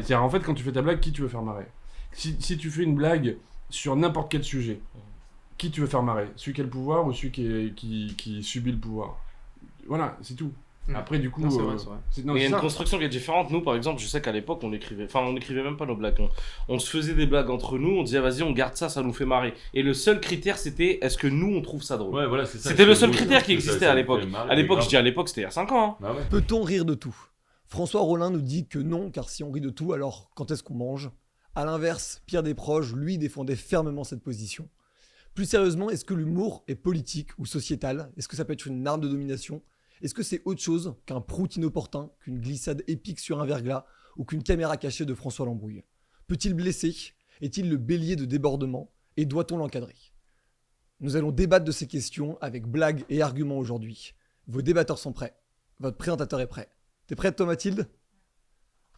C'est-à-dire, en fait, quand tu fais ta blague, qui tu veux faire marrer? Si tu fais une blague sur n'importe quel sujet, qui tu veux faire marrer? Celui qui a le pouvoir ou celui qui subit le pouvoir? Voilà, c'est tout. Après, du coup, non, c'est vrai. Il y a une construction qui est différente. Nous, par exemple, je sais qu'à l'époque, on écrivait même pas nos blagues. On se faisait des blagues entre nous, on disait vas-y, on garde ça, ça nous fait marrer. Et le seul critère, c'était est-ce que nous, on trouve ça drôle. Ouais, voilà, c'est ça. C'était le seul critère qui existait à l'époque. À l'époque, je dis à l'époque, c'était il y a 5 ans. Bah ouais. Peut-on rire de tout? François Rollin nous dit que non, car si on rit de tout, alors quand est-ce qu'on mange? A l'inverse, Pierre Desproges, lui, défendait fermement cette position. Plus sérieusement, est-ce que l'humour est politique ou sociétal? Est-ce que ça peut être une arme de domination? Est-ce que c'est autre chose qu'un prout inopportun, qu'une glissade épique sur un verglas ou qu'une caméra cachée de François Lambrouille? Peut-il blesser? Est-il le bélier de débordement? Et doit-on l'encadrer? Nous allons débattre de ces questions avec blagues et arguments aujourd'hui. Vos débatteurs sont prêts. Votre présentateur est prêt. T'es prête, toi, Mathilde?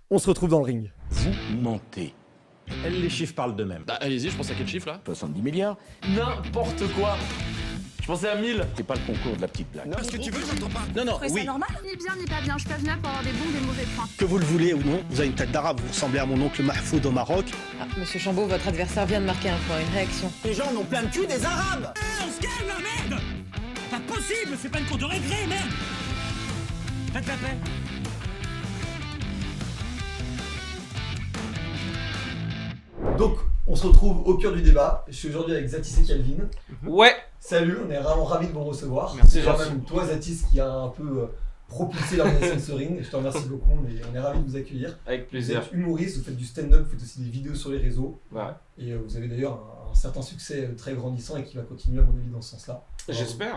On se retrouve dans le ring. Vous mentez. Les chiffres parlent d'eux-mêmes. Bah, allez-y, je pense à quel chiffre là? 70 milliards. N'importe quoi. Je pensais à 1000. C'est pas le concours de la petite blague. Qu'est-ce que tu veux? J'entends pas. Non, Trouvez ça normal? Ni bien ni pas bien, je suis pas venue là pour avoir des bons, des mauvais points. Que vous le voulez ou non, vous avez une tête d'arabe, vous ressemblez à mon oncle Mahfoud au Maroc. Ah, Monsieur Chambaud, votre adversaire vient de marquer un point, une réaction. Les gens en ont plein le cul des arabes. On se calme, merde! Pas possible, c'est pas une cour de récré, merde! Faites la paix! Donc, on se retrouve au cœur du débat. Je suis aujourd'hui avec Zatis et Calvin. Ouais. Salut, on est vraiment ravis de vous recevoir. Merci, C'est quand gentil. même toi, Zatis, qui a un peu propulsé l'organisation de ce ring. Je te remercie beaucoup, mais on est ravis de vous accueillir. Avec Vous plaisir. êtes humoriste, vous faites du stand-up, vous faites aussi des vidéos sur les réseaux. Ouais. Et vous avez d'ailleurs un certain succès très grandissant et qui va continuer à mon avis dans ce sens-là. J'espère.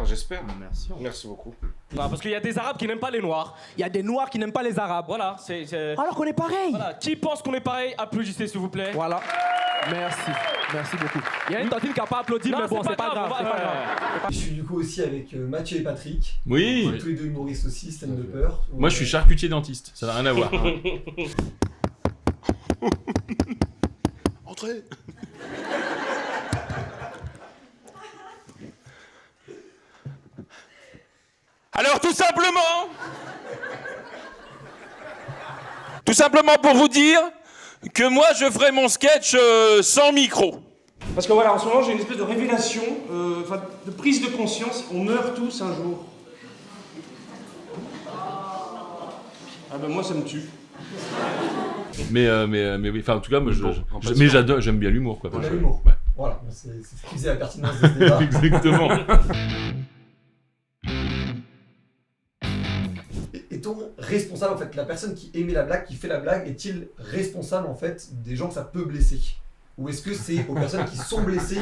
Merci. Merci beaucoup. Parce qu'il y a des Arabes qui n'aiment pas les Noirs. Il y a des Noirs qui n'aiment pas les Arabes. Voilà, c'est... Alors qu'on est pareil. Voilà. Qui pense qu'on est pareil, applaudissez s'il vous plaît. Voilà. Merci beaucoup. Il y a une tantine qui n'a pas applaudi, mais bon, c'est pas grave. C'est pas grave. Je suis du coup aussi avec Mathieu et Patrick. Oui. Tous les deux humoristes aussi, stand-uppers. Moi, je suis charcutier dentiste. Ça n'a rien à voir. Entrez. Alors tout simplement pour vous dire que moi je ferai mon sketch sans micro. Parce que voilà, en ce moment j'ai une espèce de révélation, de prise de conscience, on meurt tous un jour. Ah ben moi ça me tue. Mais oui, enfin en tout cas, moi, j'aime bien l'humour, quoi. On a Enfin, l'humour. ouais. Voilà, c'est ce qui faisait la pertinence de ce débat. Exactement. Est-on responsable en fait, la personne qui émet la blague, qui fait la blague, est-il responsable en fait des gens que ça peut blesser? Ou est-ce que c'est aux personnes qui sont blessées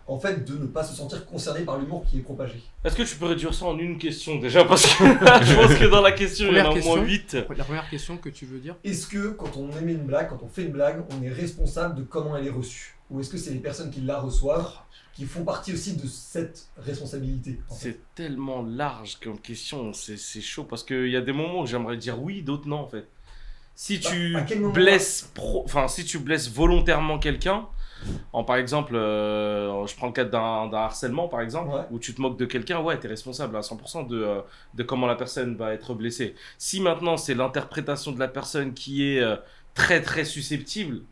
en fait de ne pas se sentir concernées par l'humour qui est propagé? Est-ce que tu peux réduire ça en une question déjà? Parce que je pense que dans la question, il y en a au moins 8. La première question que tu veux dire? Est-ce que quand on émet une blague, quand on fait une blague, on est responsable de comment elle est reçue? Ou est-ce que c'est les personnes qui la reçoivent qui font partie aussi de cette responsabilité en fait? C'est tellement large comme question, c'est chaud parce qu'il y a des moments où j'aimerais dire oui, d'autres non en fait. Si tu à quel moment blesses si tu blesses volontairement quelqu'un, par exemple, je prends le cas d'un harcèlement par exemple, Ouais. où tu te moques de quelqu'un, ouais, t'es responsable à 100% de comment la personne va être blessée. Si maintenant c'est l'interprétation de la personne qui est très très susceptible,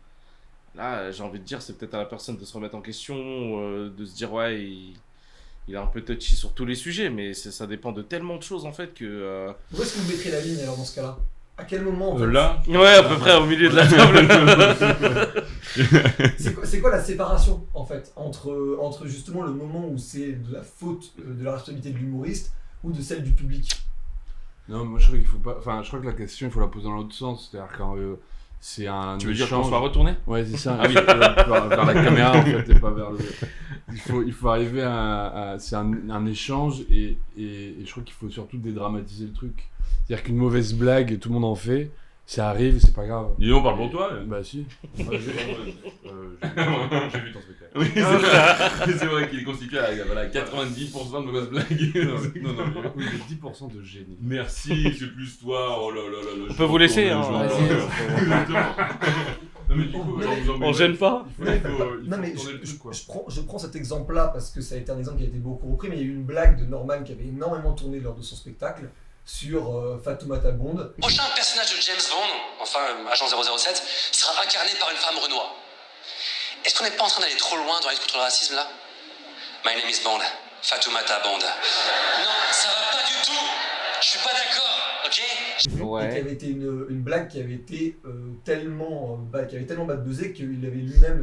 là j'ai envie de dire c'est peut-être à la personne de se remettre en question, de se dire ouais, il est un peu touchy sur tous les sujets, mais ça dépend de tellement de choses en fait que... Où est-ce que vous mettrez la ligne alors dans ce cas-là? À quel moment en fait, Là. Ouais, à peu près au milieu de la table. c'est quoi la séparation en fait entre justement le moment où c'est de la faute de la responsabilité de l'humoriste ou de celle du public? Non, moi je crois qu'il faut pas. Enfin, je crois que la question, il faut la poser dans l'autre sens. C'est-à-dire quand c'est un. Tu veux dire qu'on échange. soit retourné? Ouais, c'est ça. Ah oui. vers la caméra en fait, et pas vers le. Il faut arriver à c'est un échange et je crois qu'il faut surtout dédramatiser le truc. C'est-à-dire qu'une mauvaise blague, tout le monde en fait, ça arrive, c'est pas grave. Dis donc, parle pour toi. Bah si. J'ai vu ton spectacle. Oui, c'est vrai. C'est vrai qu'il est constitué à voilà, 90% de mauvaises blagues. Non, oui, mais 10% de génie. Merci, c'est plus toi. Oh là là là là. On peut vous laisser, hein. Exactement. Non, mais du coup, On gêne pas. Non mais je prends cet exemple-là parce que ça a été un exemple qui a été beaucoup repris, mais il y a eu une blague de Norman qui avait énormément tourné lors de son spectacle, sur Fatoumata Bond. Le prochain personnage de James Bond, enfin agent 007, sera incarné par une femme Renoir. Est-ce qu'on n'est pas en train d'aller trop loin dans la lutte contre le racisme là? My name is Bond, Fatoumata Bond. Non, ça va pas du tout. Je suis pas d'accord, ok? Et qui avait été une blague qui avait été tellement bad buzzée qu'il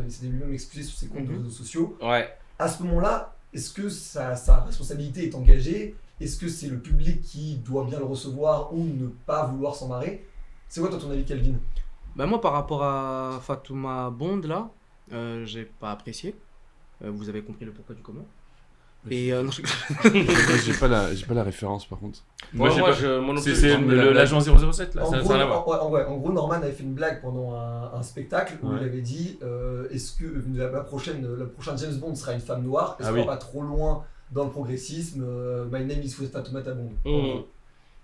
s'était lui-même excusé sur ses comptes de réseaux sociaux. Ouais. À ce moment-là, est-ce que sa responsabilité est engagée? Est-ce que c'est le public qui doit bien le recevoir ou ne pas vouloir s'en marrer? C'est quoi toi ton avis, Calvin? Bah moi par rapport à Fatouma Bond là, j'ai pas apprécié. Vous avez compris le pourquoi du comment. Et non, j'ai pas la référence par contre. Moi c'est l'agent 007 là, en ça gros, n'a rien à voir. En gros, Norman avait fait une blague pendant un spectacle où il avait dit est-ce que la prochaine James Bond sera une femme noire? Est-ce qu'on va pas trop loin dans le progressisme? My name is Fatoumata Bond.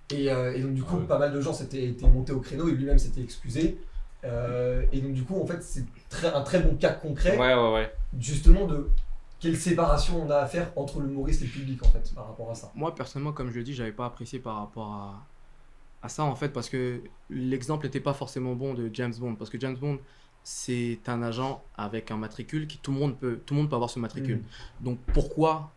Et donc du coup, pas mal de gens s'étaient montés au créneau et lui-même s'était excusé. Et donc du coup, en fait, c'est un très bon cas concret, justement de quelle séparation on a à faire entre l'humoriste et le public en fait par rapport à ça. Moi personnellement, comme je le dis, j'avais pas apprécié par rapport à ça en fait, parce que l'exemple n'était pas forcément bon de James Bond, parce que James Bond c'est un agent avec un matricule qui tout le monde peut avoir ce matricule. Donc pourquoi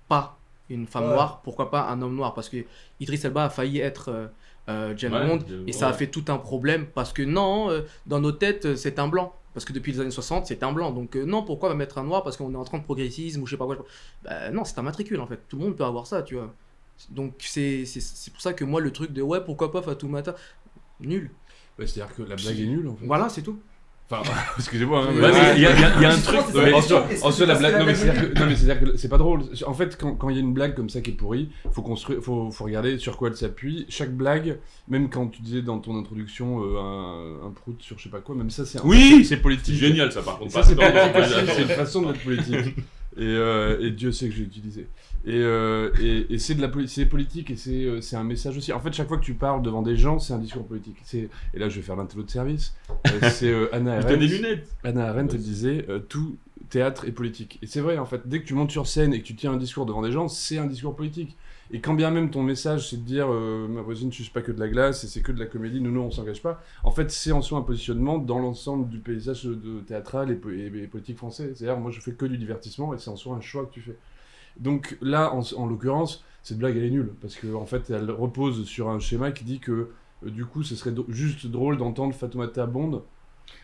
pas une femme noire, pourquoi pas un homme noir? Parce que Idriss Elba a failli être James Bond et ça a fait tout un problème parce que non, dans nos têtes c'est un blanc. Parce que depuis les années 60, c'est un blanc. Donc non, pourquoi on va mettre un noir parce qu'on est en train de progressisme ou je sais pas quoi. Bah, non, c'est un matricule en fait. Tout le monde peut avoir ça, tu vois. Donc c'est pour ça que moi, le truc de ouais, pourquoi pas Fatoumata, nul. Ouais, c'est-à-dire que la blague est nulle en fait. Voilà, c'est tout. Enfin, excusez-moi, hein, il y a un truc. En soi, la blague. Non, mais c'est-à-dire que c'est pas drôle. En fait, quand il y a une blague comme ça qui est pourrie, faut regarder sur quoi elle s'appuie. Chaque blague, même quand tu disais dans ton introduction un prout sur je sais pas quoi, même ça, c'est politique. C'est génial ça par contre. Ça, c'est politique. C'est une façon d'être politique. Et Dieu sait que j'ai utilisé. Et c'est politique et c'est un message aussi. En fait, chaque fois que tu parles devant des gens, c'est un discours politique. Et là, je vais faire l'intello de service. C'est Hannah Arendt. T'as des lunettes. Hannah Arendt disait tout théâtre est politique. Et c'est vrai en fait. Dès que tu montes sur scène et que tu tiens un discours devant des gens, c'est un discours politique. Et quand bien même ton message c'est de dire ma voisine ne suce pas que de la glace et c'est que de la comédie, nous on s'engage pas. En fait, c'est en soi un positionnement dans l'ensemble du paysage théâtral et politique français. C'est-à-dire, moi je fais que du divertissement et c'est en soi un choix que tu fais. Donc là, en l'occurrence, cette blague elle est nulle parce qu'en fait elle repose sur un schéma qui dit que du coup ce serait juste drôle d'entendre Fatoumata Bond.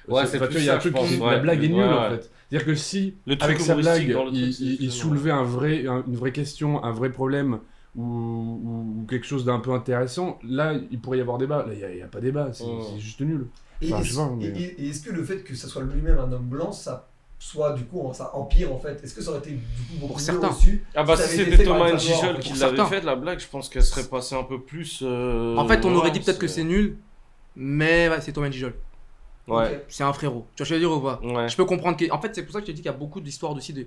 Ouais, c'est plus il y a ça, un truc je pense. la blague est nulle en fait. C'est-à-dire que si avec sa blague il soulevait une vraie question, un vrai problème ou quelque chose d'un peu intéressant, là il pourrait y avoir débat. Là il n'y a pas débat, c'est juste nul. Enfin, et est-ce que le fait que ça soit lui-même un homme blanc, ça soit du coup ça empire en fait? Est-ce que ça aurait été du coup beaucoup mieux reçu? Ah bah si c'était Thomas Njijol qui l'avait fait la blague, je pense qu'elle serait passée un peu plus en fait on aurait dit peut-être que c'est nul, mais c'est Thomas Njijol. Ouais. C'est un frérot. Tu vois ce que je veux dire ou pas? Je peux comprendre que en fait c'est pour ça que je te dis qu'il y a beaucoup d'histoires aussi de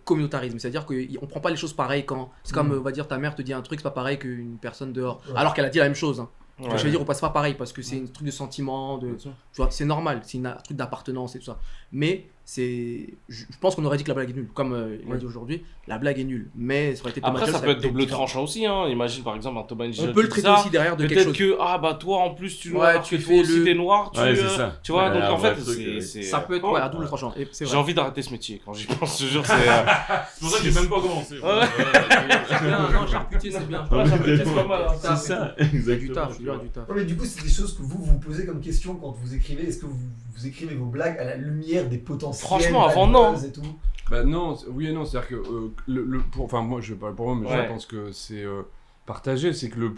communautarisme, c'est-à-dire qu'on prend pas les choses pareilles quand c'est comme on va dire ta mère te dit un truc, c'est pas pareil qu'une personne dehors alors qu'elle a dit la même chose hein. Je veux dire on passe pas pareil parce que c'est un truc de sentiment tu vois, c'est normal, c'est un truc d'appartenance et tout ça, mais je pense qu'on aurait dit que la blague est nulle comme il a dit aujourd'hui, la blague est nulle, mais ça aurait été après ça peut être double tranchant aussi hein. Imagine par exemple un Thomas Njijol, on peut le traiter aussi derrière de quelque chose, peut-être que ah bah toi en plus tu fais aussi t'es noir, tu vois, donc en fait ça peut être à double tranchant. J'ai envie d'arrêter ce métier quand j'y pense, je te jure. C'est pour ça que j'ai même pas commencé. Non, charcutier c'est bien, c'est pas mal, c'est ça, exactement. Du taf, du taf. Mais du coup c'est des choses que vous posez comme question quand vous écrivez. Est-ce que vous écrivez vos blagues à la lumière des potentiels? Franchement, avant non. Et tout. Bah non, oui et non, c'est-à-dire que enfin moi je vais parler pour moi, mais je pense que c'est partagé, c'est que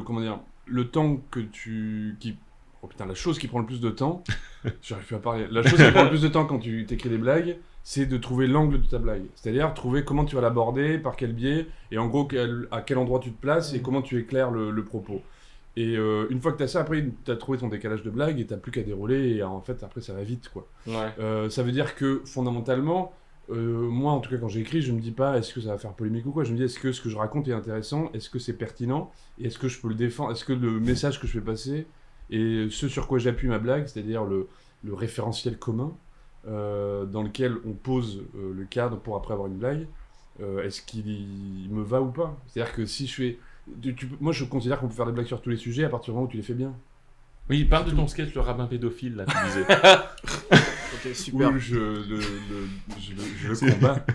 comment dire, le temps que oh putain, la chose qui prend le plus de temps, j'arrive plus à parler. La chose qui prend le plus de temps quand tu t'écris des blagues, c'est de trouver l'angle de ta blague. C'est-à-dire trouver comment tu vas l'aborder, par quel biais, et en gros à quel endroit tu te places et comment tu éclaires le propos. Et une fois que tu as ça, après tu as trouvé ton décalage de blague et tu n'as plus qu'à dérouler et en fait après ça va vite quoi. Ça veut dire que fondamentalement, moi en tout cas quand j'écris, je me dis pas est-ce que ça va faire polémique ou quoi, je me dis est-ce que ce que je raconte est intéressant, est-ce que c'est pertinent et est-ce que je peux le défendre, est-ce que le message que je fais passer et ce sur quoi j'appuie ma blague, c'est-à-dire le référentiel commun dans lequel on pose le cadre pour après avoir une blague, est-ce qu'il me va ou pas? C'est-à-dire que si moi, je considère qu'on peut faire des blagues sur tous les sujets à partir du moment où tu les fais bien. Oui, parle de ton sketch, le rabbin pédophile, là, tu disais. Ok, super. Où je le combats.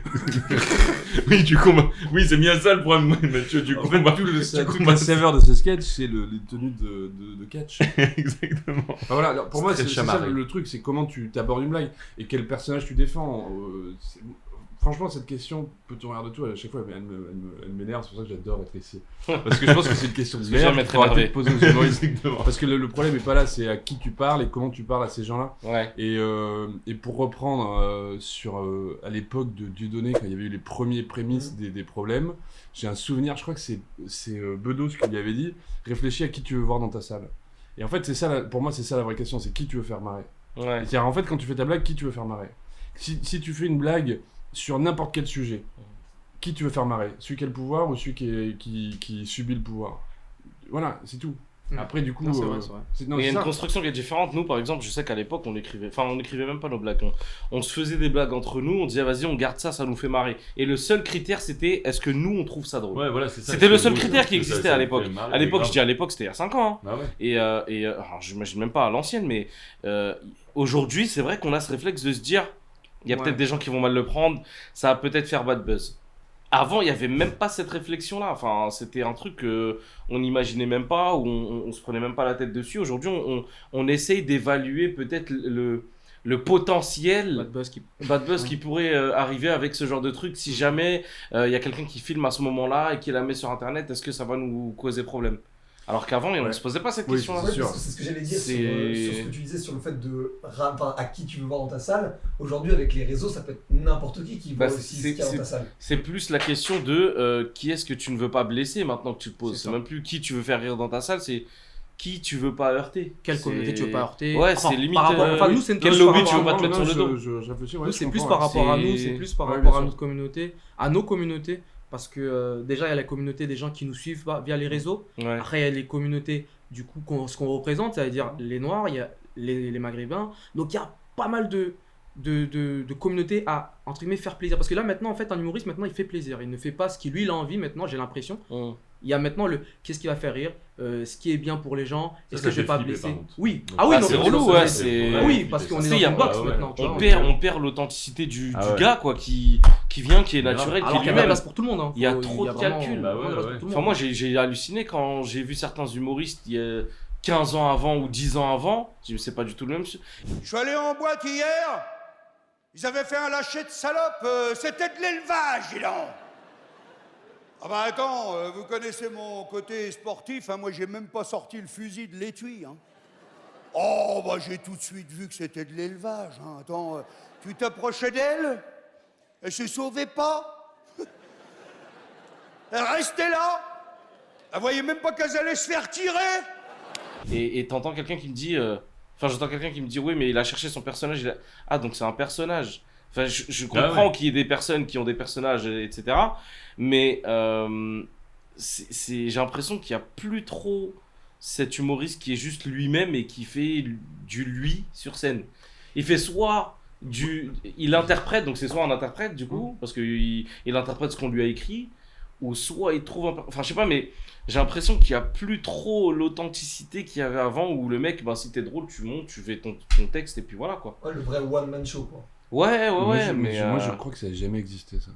Oui, tu combats. Oui, c'est bien ça le problème, Mathieu, tu combats. Toute la saveur de ce sketch, c'est les tenues de catch. Exactement. Enfin, voilà, alors, pour moi, c'est ça chamarré. le truc, c'est comment tu t'abordes une blague et quel personnage tu défends. Franchement, cette question peut tourner de tout. À chaque fois, elle m'énerve. C'est pour ça que j'adore être ici. Parce que je pense que c'est une question de Parce que j'aime merde. être Faut arrêter de énervé. poser aux humoristes. Parce que le problème n'est pas là, c'est à qui tu parles et comment tu parles à ces gens-là. Ouais. Et pour reprendre à l'époque de Dieudonné, quand il y avait eu les premiers prémices des problèmes, j'ai un souvenir, je crois que c'est Bedos qui lui avait dit, réfléchis à qui tu veux voir dans ta salle. Et en fait, c'est ça, pour moi, c'est ça la vraie question, c'est qui tu veux faire marrer. Ouais. C'est-à-dire, en fait, quand tu fais ta blague, qui tu veux faire marrer. Si tu fais une blague sur n'importe quel sujet, qui tu veux faire marrer, celui qui a le pouvoir ou celui qui subit le pouvoir. Voilà, c'est tout. Après, du coup, Non, c'est vrai, c'est vrai. Il y a une construction qui est différente. Nous, par exemple, je sais qu'à l'époque, on écrivait même pas nos blagues. On se faisait des blagues entre nous, on disait vas-y, on garde ça, ça nous fait marrer. Et le seul critère, c'était est-ce que nous, on trouve ça drôle. Ouais, voilà, c'est ça. C'était le seul critère qui existait ça à l'époque. fait marrer, À l'époque, grave. je dis à l'époque, c'était il y a 5 ans. Hein. Ah ouais. Alors, j'imagine même pas à l'ancienne, mais aujourd'hui, c'est vrai qu'on a ce réflexe de se dire il y a peut-être des gens qui vont mal le prendre, ça va peut-être faire bad buzz. Avant, il n'y avait même pas cette réflexion-là. Enfin, c'était un truc qu'on n'imaginait même pas, où on se prenait même pas la tête dessus. Aujourd'hui, on essaye d'évaluer peut-être le potentiel bad buzz qui pourrait arriver avec ce genre de truc. Si jamais il y a quelqu'un qui filme à ce moment-là et qui la met sur Internet, est-ce que ça va nous causer problème ? Alors qu'avant, on ne se posait pas cette question-là. C'est ce que j'allais dire sur ce que tu disais sur le fait de à qui tu veux voir dans ta salle. Aujourd'hui, avec les réseaux, ça peut être n'importe qui voit aussi ce qu'il y a dans ta salle. C'est plus la question de qui est-ce que tu ne veux pas blesser maintenant que tu te poses. C'est même plus qui tu veux faire rire dans ta salle, c'est qui tu veux pas heurter. Quelle communauté tu veux pas heurter. Ouais, c'est limite. Nous, c'est une quel lobby tu veux pas te mettre sur le dos. Je réfléchis, nous, c'est plus par rapport à nous, c'est plus par rapport à notre communauté, à nos communautés. Parce que déjà, il y a la communauté des gens qui nous suivent via les réseaux. Ouais. Après, il y a les communautés, du coup, ce qu'on représente, c'est-à-dire les Noirs, il y a les Maghrébins. Donc, il y a pas mal de communautés à, entre guillemets, faire plaisir. Parce que là, maintenant, en fait, un humoriste, maintenant, il fait plaisir. Il ne fait pas ce qui, lui, il a envie, maintenant, j'ai l'impression. Il y a maintenant qu'est-ce qui va faire rire, ce qui est bien pour les gens, est-ce que je vais pas blesser. Oui. Ah oui, non, c'est relou, ouais. Oui, parce qu'on est dans une box maintenant. On perd l'authenticité du gars, quoi, qui vient, qui est naturel, alors qui qu'il y a de la place pour tout le monde. Hein. Il y a trop de calculs. Enfin, moi, j'ai halluciné quand j'ai vu certains humoristes il y a 15 ans avant ou 10 ans avant. Je me sais pas du tout le même. Je suis allé en boîte hier. Ils avaient fait un lâcher de salope. C'était de l'élevage, dis donc. Ah bah attends, vous connaissez mon côté sportif, hein, moi j'ai même pas sorti le fusil de l'étui. Hein. Oh bah j'ai tout de suite vu que c'était de l'élevage. Hein. Attends, tu t'approchais d'elle, elle se sauvait pas. Elle restait là. Elle voyait même pas qu'elle allait se faire tirer. Et t'entends quelqu'un qui me dit... j'entends quelqu'un qui me dit, oui, mais il a cherché son personnage. Ah, donc c'est un personnage. Enfin, je comprends qu'il y ait des personnes qui ont des personnages, etc. Mais j'ai l'impression qu'il n'y a plus trop cet humoriste qui est juste lui-même et qui fait du lui sur scène. Il fait soit il interprète, donc c'est soit un interprète du coup, parce qu'il interprète ce qu'on lui a écrit, ou soit il trouve enfin je sais pas, mais j'ai l'impression qu'il n'y a plus trop l'authenticité qu'il y avait avant, où le mec, si t'es drôle, tu montes, tu fais ton texte et puis voilà quoi. Ouais, le vrai one-man show quoi. Ouais, mais moi je crois que ça n'a jamais existé ça.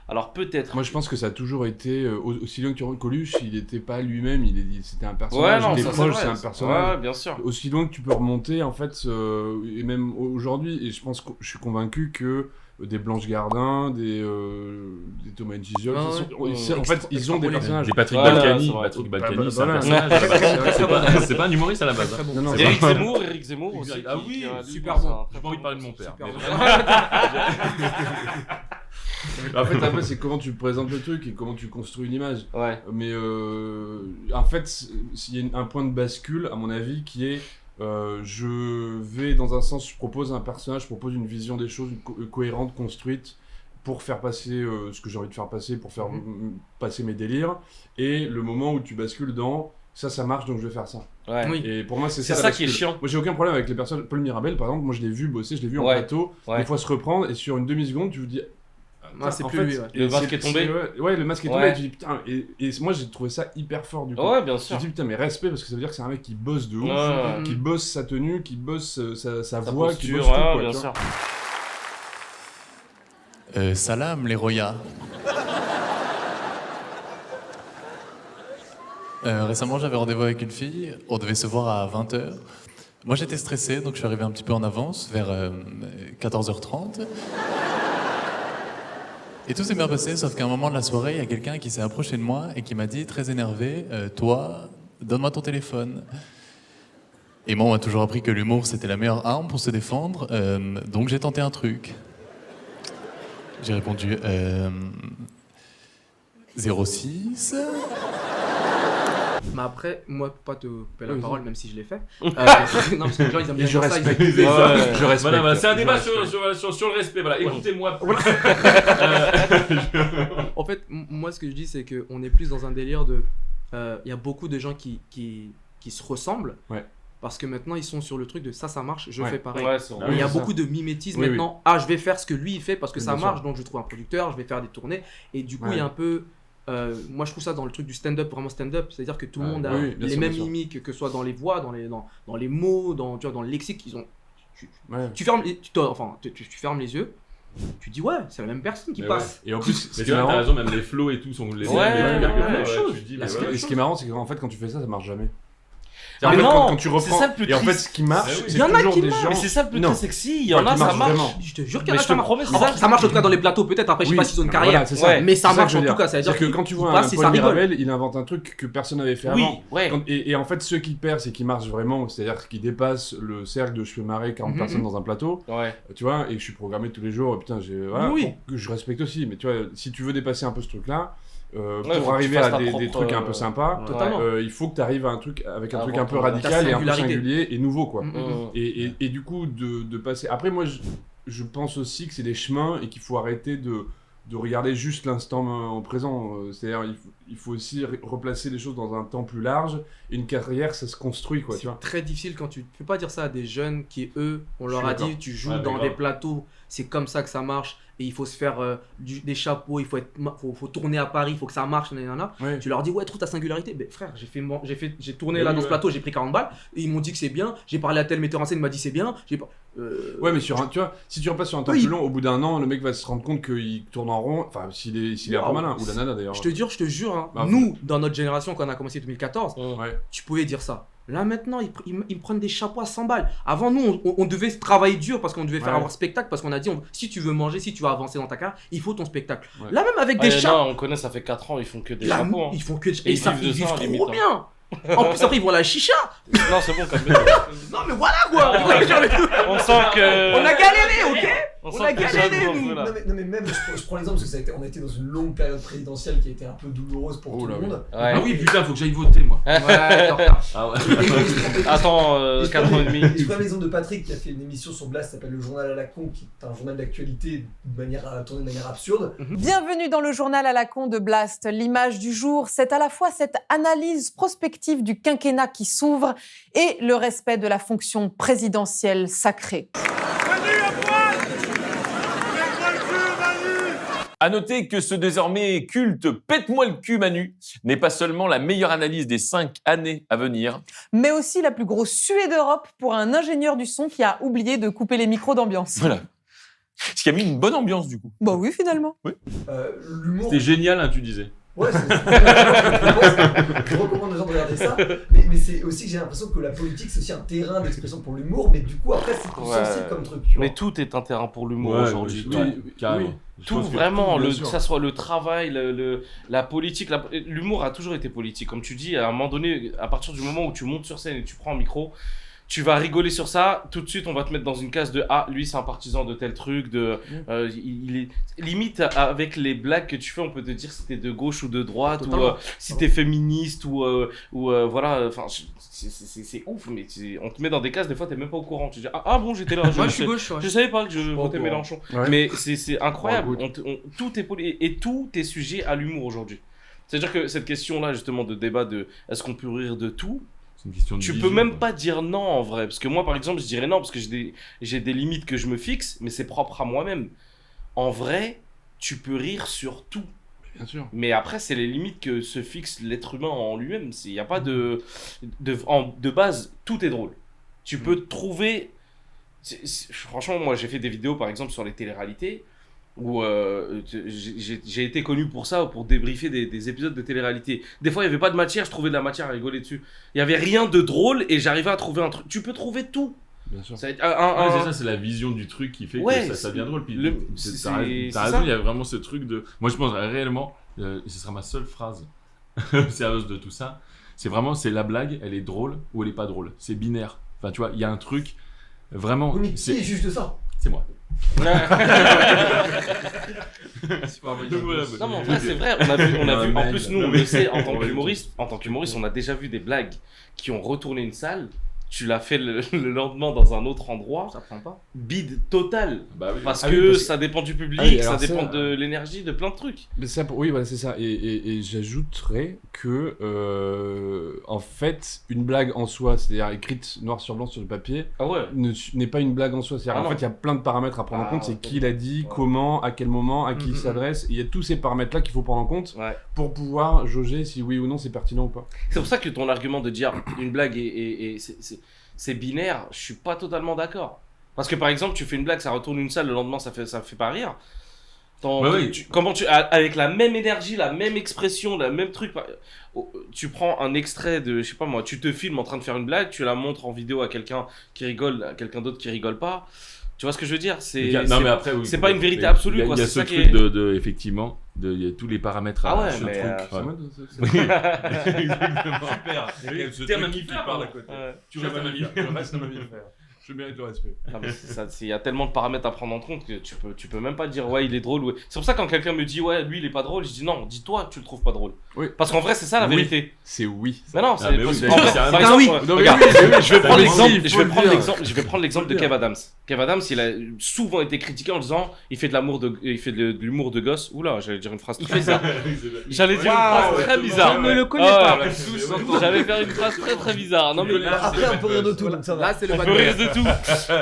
Alors peut-être. Moi je pense que ça a toujours été aussi loin que Coluche, il n'était pas lui-même, c'était un personnage. Ouais, des proches, c'est un personnage. Ouais, bien sûr. Aussi loin que tu peux remonter en fait, et même aujourd'hui, et je suis convaincu que des Blanche Gardin, des Thomas Gijol, en fait ils ont des personnages. Des Patrick Balkany, c'est un personnage. C'est pas un humoriste à la base. Éric Zemmour aussi. Ah oui, super bon. J'ai pas envie de parler de mon père. En fait, après, c'est comment tu présentes le truc et comment tu construis une image. Ouais. Mais en fait, il y a un point de bascule, à mon avis, qui est je vais dans un sens, je propose un personnage, je propose une vision des choses cohérente, construite, pour faire passer ce que j'ai envie de faire passer, pour faire passer mes délires. Et le moment où tu bascules dans ça marche, donc je vais faire ça. Ouais. Oui. Et pour moi, c'est ça qui est chiant. Moi, j'ai aucun problème avec les personnes. Paul Mirabel, par exemple, moi je l'ai vu bosser, je l'ai vu en plateau, des fois se reprendre, et sur une demi-seconde, tu vous dis. Ah, c'est en plus fait, lui, ouais. Le masque est tombé. Ouais, le masque est tombé, Ouais. et tu dis putain, et moi j'ai trouvé ça hyper fort du coup. Ouais, bien Je sûr. me dis putain, mais respect, parce que ça veut dire que c'est un mec qui bosse de ouf, Ouais. qui bosse sa tenue, qui bosse sa Sa voix, qui posture, bosse tout, ouais, quoi, bien tu sûr. vois. Salam les Roya. Récemment, j'avais rendez-vous avec une fille. On devait se voir à 20h. Moi, j'étais stressé, donc je suis arrivé un petit peu en avance, vers 14h30. Et tout s'est bien passé, sauf qu'à un moment de la soirée, il y a quelqu'un qui s'est approché de moi et qui m'a dit, très énervé, toi, donne-moi ton téléphone. Et moi, on m'a toujours appris que l'humour, c'était la meilleure arme pour se défendre, donc j'ai tenté un truc. J'ai répondu 06. Mais après, moi, pour pas te couper la Oui, parole, oui. même si je l'ai fait. Non, parce que les gens, ils aiment bien Et je dire ça. respecte. Ils Ouais, Je respecte. Voilà, c'est un Je débat respecte. sur le respect. Voilà, écoutez-moi. En fait, moi, ce que je dis, c'est qu'on est plus dans un délire de. Il y a beaucoup de gens qui se ressemblent. Ouais. Parce que maintenant, ils sont sur le truc de ça marche, je Ouais. fais pareil. Ouais, c'est vrai. Et il y a Oui, c'est beaucoup ça. de mimétisme Oui, maintenant. Ah, je vais faire ce que lui il fait parce que Oui, ça bien marche, sûr. donc je trouve un producteur, je vais faire des tournées. Et du coup, Ouais. il y a un peu. Moi, je trouve ça dans le truc du stand-up, vraiment stand-up. C'est-à-dire que tout le Ouais. monde a Oui, bien les sûr, mêmes bien sûr. mimiques, que ce soit dans les voix, dans les mots, tu vois, dans le lexique. Ils ont. Ouais. Tu fermes tu fermes les yeux, tu dis ouais, c'est la même personne qui Mais passe. ouais. Et en plus, ce mais qui est tu vois, marrant- t'as raison, même les flows et tout sont les mêmes. Ouais, les trucs, ouais, la même ouais. chose. Tu dis, mais Et ouais. ce qui est marrant, c'est qu'en fait, quand tu fais ça, ça marche jamais. Mais En fait, non, quand tu c'est reprends, ça le plus et en fait, triste. ce qui marche, Ah oui. c'est Il y en a toujours qui des marchent. gens. Mais c'est ça le plus Non. très sexy. Il y Ouais, en a, qui ça marche marche. vraiment. Je te jure qu'il y Mais en a, je ça te marche. promets, c'est Alors, ça. ça marche en tout cas dans les plateaux, peut-être. Après, je sais Oui. pas s'ils ont une Non, carrière. voilà, c'est ça. Ouais. Mais ça C'est ça marche que je en veux tout dire. cas. Ça veut dire C'est-à-dire que quand tu ils vois un passent et ça Paul rigole. Mirabel, il invente un truc que personne n'avait fait Oui, avant. ouais. Et en fait, ceux qui percent et qui marchent vraiment, c'est-à-dire qui dépassent le cercle de je fais marrer 40 Mhm. personnes dans un plateau, Ouais. tu vois, et que je suis programmé tous les jours, putain, voilà, Oui. que je respecte aussi, mais tu vois, si tu veux dépasser un peu ce truc-là, Ouais, faut que pour tu arriver fasses à ta des propre, trucs un peu sympas, Totalement. il faut que tu arrives à un truc avec un truc un peu Avoir ta radical et un peu singularité. singulier et nouveau, quoi. Mhm. Et du coup, de passer. Après, moi, je pense aussi que c'est des chemins et qu'il faut arrêter de regarder juste l'instant en présent. C'est-à-dire, il faut aussi replacer les choses dans un temps plus large. Et une carrière, ça se construit, quoi, tu vois. C'est très difficile quand tu peux pas dire ça à des jeunes qui, eux, on Je leur suis a d'accord. dit, tu joues Ouais, dans mais des grave. plateaux, c'est comme ça que ça marche, et il faut se faire des chapeaux, faut tourner à Paris, il faut que ça marche, nanana. Ouais. Tu leur dis, ouais, trouve ta singularité. Mais frère, j'ai tourné Mais là oui, dans ce ouais. plateau, j'ai pris 40 balles, et ils m'ont dit que c'est bien, j'ai parlé à tel metteur en scène, il m'a dit c'est bien, j'ai pas. Ouais, mais tu vois, si tu repasses sur un temps Oui. plus long, au bout d'un an, le mec va se rendre compte qu'il tourne en rond. Enfin, s'il est un peu Waouh. malin, ou la nana d'ailleurs. Je te jure, hein, Bah, nous, dans notre génération, quand on a commencé 2014, Ouais. tu pouvais dire ça. Là maintenant, ils me prennent des chapeaux à 100 balles. Avant, nous, on devait travailler dur parce qu'on devait faire Ouais. avoir spectacle, parce qu'on a dit, si tu veux manger, si tu veux avancer dans ta carrière, il faut ton spectacle. Ouais. Là même avec Ouais, des chapeaux, non, on connaît, ça fait 4 ans, ils font que des là, chapeaux. hein. ils font que Et et ça, ils vivent ils de vivent ça, trop limite, hein. bien. En plus après ils vont à la chicha. Non, c'est bon, calme-toi. Non mais voilà quoi. On sent que. On a galéré, ok. On On sent a que galéré, j'avoue un nous. peu, là. Non mais même, je prends l'exemple parce que on a été dans une longue période présidentielle qui a été un peu douloureuse pour Oh tout là le oui. monde. Ouais. Ah oui, putain, faut que j'aille voter, moi. Ouais, t'es en retard. Ah ouais. Attends, 4 ans et demi. Je prends l'exemple de Patrick qui a fait une émission sur Blast qui s'appelle Le Journal à la con, qui est un journal d'actualité tourné de manière absurde. Bienvenue dans le journal à la con de Blast. L'image du jour, c'est à la fois cette analyse prospective du quinquennat qui s'ouvre et le respect de la fonction présidentielle sacrée. À noter que ce désormais culte « Pète-moi le cul Manu » n'est pas seulement la meilleure analyse des 5 années à venir. Mais aussi la plus grosse suée d'Europe pour un ingénieur du son qui a oublié de couper les micros d'ambiance. Voilà. Ce qui a mis une bonne ambiance du coup. Bah oui, finalement. L'humour. C'était génial, hein, tu disais. Ouais, je recommande aux gens de regarder ça. Mais c'est aussi que j'ai l'impression que la politique, c'est aussi un terrain d'expression pour l'humour, mais du coup, après, c'est plus Ouais. sensible comme truc. Tu vois. Mais tout est un terrain pour l'humour Ouais, aujourd'hui. oui, tout. oui, carrément. oui. Je Tout pense que- vraiment, bien que sûr. ça soit le travail, la politique, l'humour a toujours été politique. Comme tu dis, à un moment donné, à partir du moment où tu montes sur scène et tu prends un micro, tu vas rigoler sur ça, tout de suite on va te mettre dans une case de ah, lui c'est un partisan de tel truc, il est limite avec les blagues que tu fais, on peut te dire si t'es de gauche ou de droite, ou Totalement. si t'es féministe, ou voilà, enfin c'est ouf, mais on te met dans des cases, des fois t'es même pas au courant, tu dis ah bon j'étais là, Moi je suis gauche. Ouais. je savais pas que je votais courant. Mélenchon. Ouais. Mais c'est incroyable. Bon, écoute. Tout est et tout est sujet à l'humour aujourd'hui. C'est-à-dire que cette question-là, justement, de débat de est-ce qu'on peut rire de tout, C'est une question de tu vision, peux même quoi. pas dire non en vrai. Parce que moi, par exemple, je dirais non parce que j'ai des limites que je me fixe, mais c'est propre à moi-même. En vrai, tu peux rire sur tout. Bien sûr. Mais après, c'est les limites que se fixe l'être humain en lui-même. Il n'y a pas de base, tout est drôle. Tu peux trouver... Franchement, moi, j'ai fait des vidéos, par exemple, sur les téléréalités, où j'ai été connu pour ça, pour débriefer des épisodes de télé-réalité. Des fois, il n'y avait pas de matière, je trouvais de la matière à rigoler dessus. Il n'y avait rien de drôle et j'arrivais à trouver un truc. Tu peux trouver tout. Bien sûr. C'est ça, c'est la vision du truc qui fait que ça devient drôle. Puis t'as raison, il y a vraiment ce truc de... Moi, je pense réellement, et ce sera ma seule phrase sérieuse de tout ça, c'est la blague, elle est drôle ou elle est pas drôle. C'est binaire. Enfin, tu vois, il y a un truc, vraiment... Mais qui est juste ça? C'est moi. Non, mais en vrai, c'est vrai, on a vu, en plus, nous, on le sait, en tant qu'humoriste, on a déjà vu des blagues qui ont retourné une salle. Tu l'as fait le lendemain dans un autre endroit. Ça prend pas. Bide total. Bah oui. Parce que ça dépend du public, ça dépend de l'énergie, de plein de trucs. Mais ça, oui, voilà, c'est ça. Et j'ajouterais que, en fait, une blague en soi, c'est-à-dire écrite noir sur blanc sur le papier, n'est pas une blague en soi. C'est-à-dire, en fait, il y a plein de paramètres à prendre en compte. C'est qui l'a dit, comment, à quel moment, à qui il s'adresse. Il y a tous ces paramètres-là qu'il faut prendre en compte pour pouvoir jauger si oui ou non c'est pertinent ou pas. C'est pour ça que ton argument de dire une blague c'est binaire, je suis pas totalement d'accord. Parce que par exemple, tu fais une blague, ça retourne une salle, le lendemain ça fait pas rire. Avec la même énergie, la même expression, le même truc, tu prends un extrait de, je sais pas moi, tu te filmes en train de faire une blague, tu la montres en vidéo à quelqu'un qui rigole, à quelqu'un d'autre qui rigole pas. Tu vois ce que je veux dire? C'est pas une vérité absolue. Il y a ce truc effectivement, il y a tous les paramètres à ce truc. Exactement. Super. T'es un mammifère par la côté. Tu restes un mammifère. Je mérite le respect. Il y a tellement de paramètres à prendre en compte que tu peux même pas dire ouais il est drôle. Ouais. C'est pour ça que quand quelqu'un me dit ouais lui il est pas drôle, je dis non, dis-toi que tu le trouves pas drôle. Oui. Parce qu'en vrai c'est ça la vérité. C'est oui. Mais non, c'est oui. Je vais prendre l'exemple de Kev Adams. Kev Adams il a souvent été critiqué en disant il fait de l'humour de gosse. Oula, j'allais dire une phrase très bizarre. J'allais dire une phrase très bizarre. Je ne le connais pas. J'allais faire une phrase très bizarre. Non mais après on peut rire de tout donc ça va. Là c'est le tout.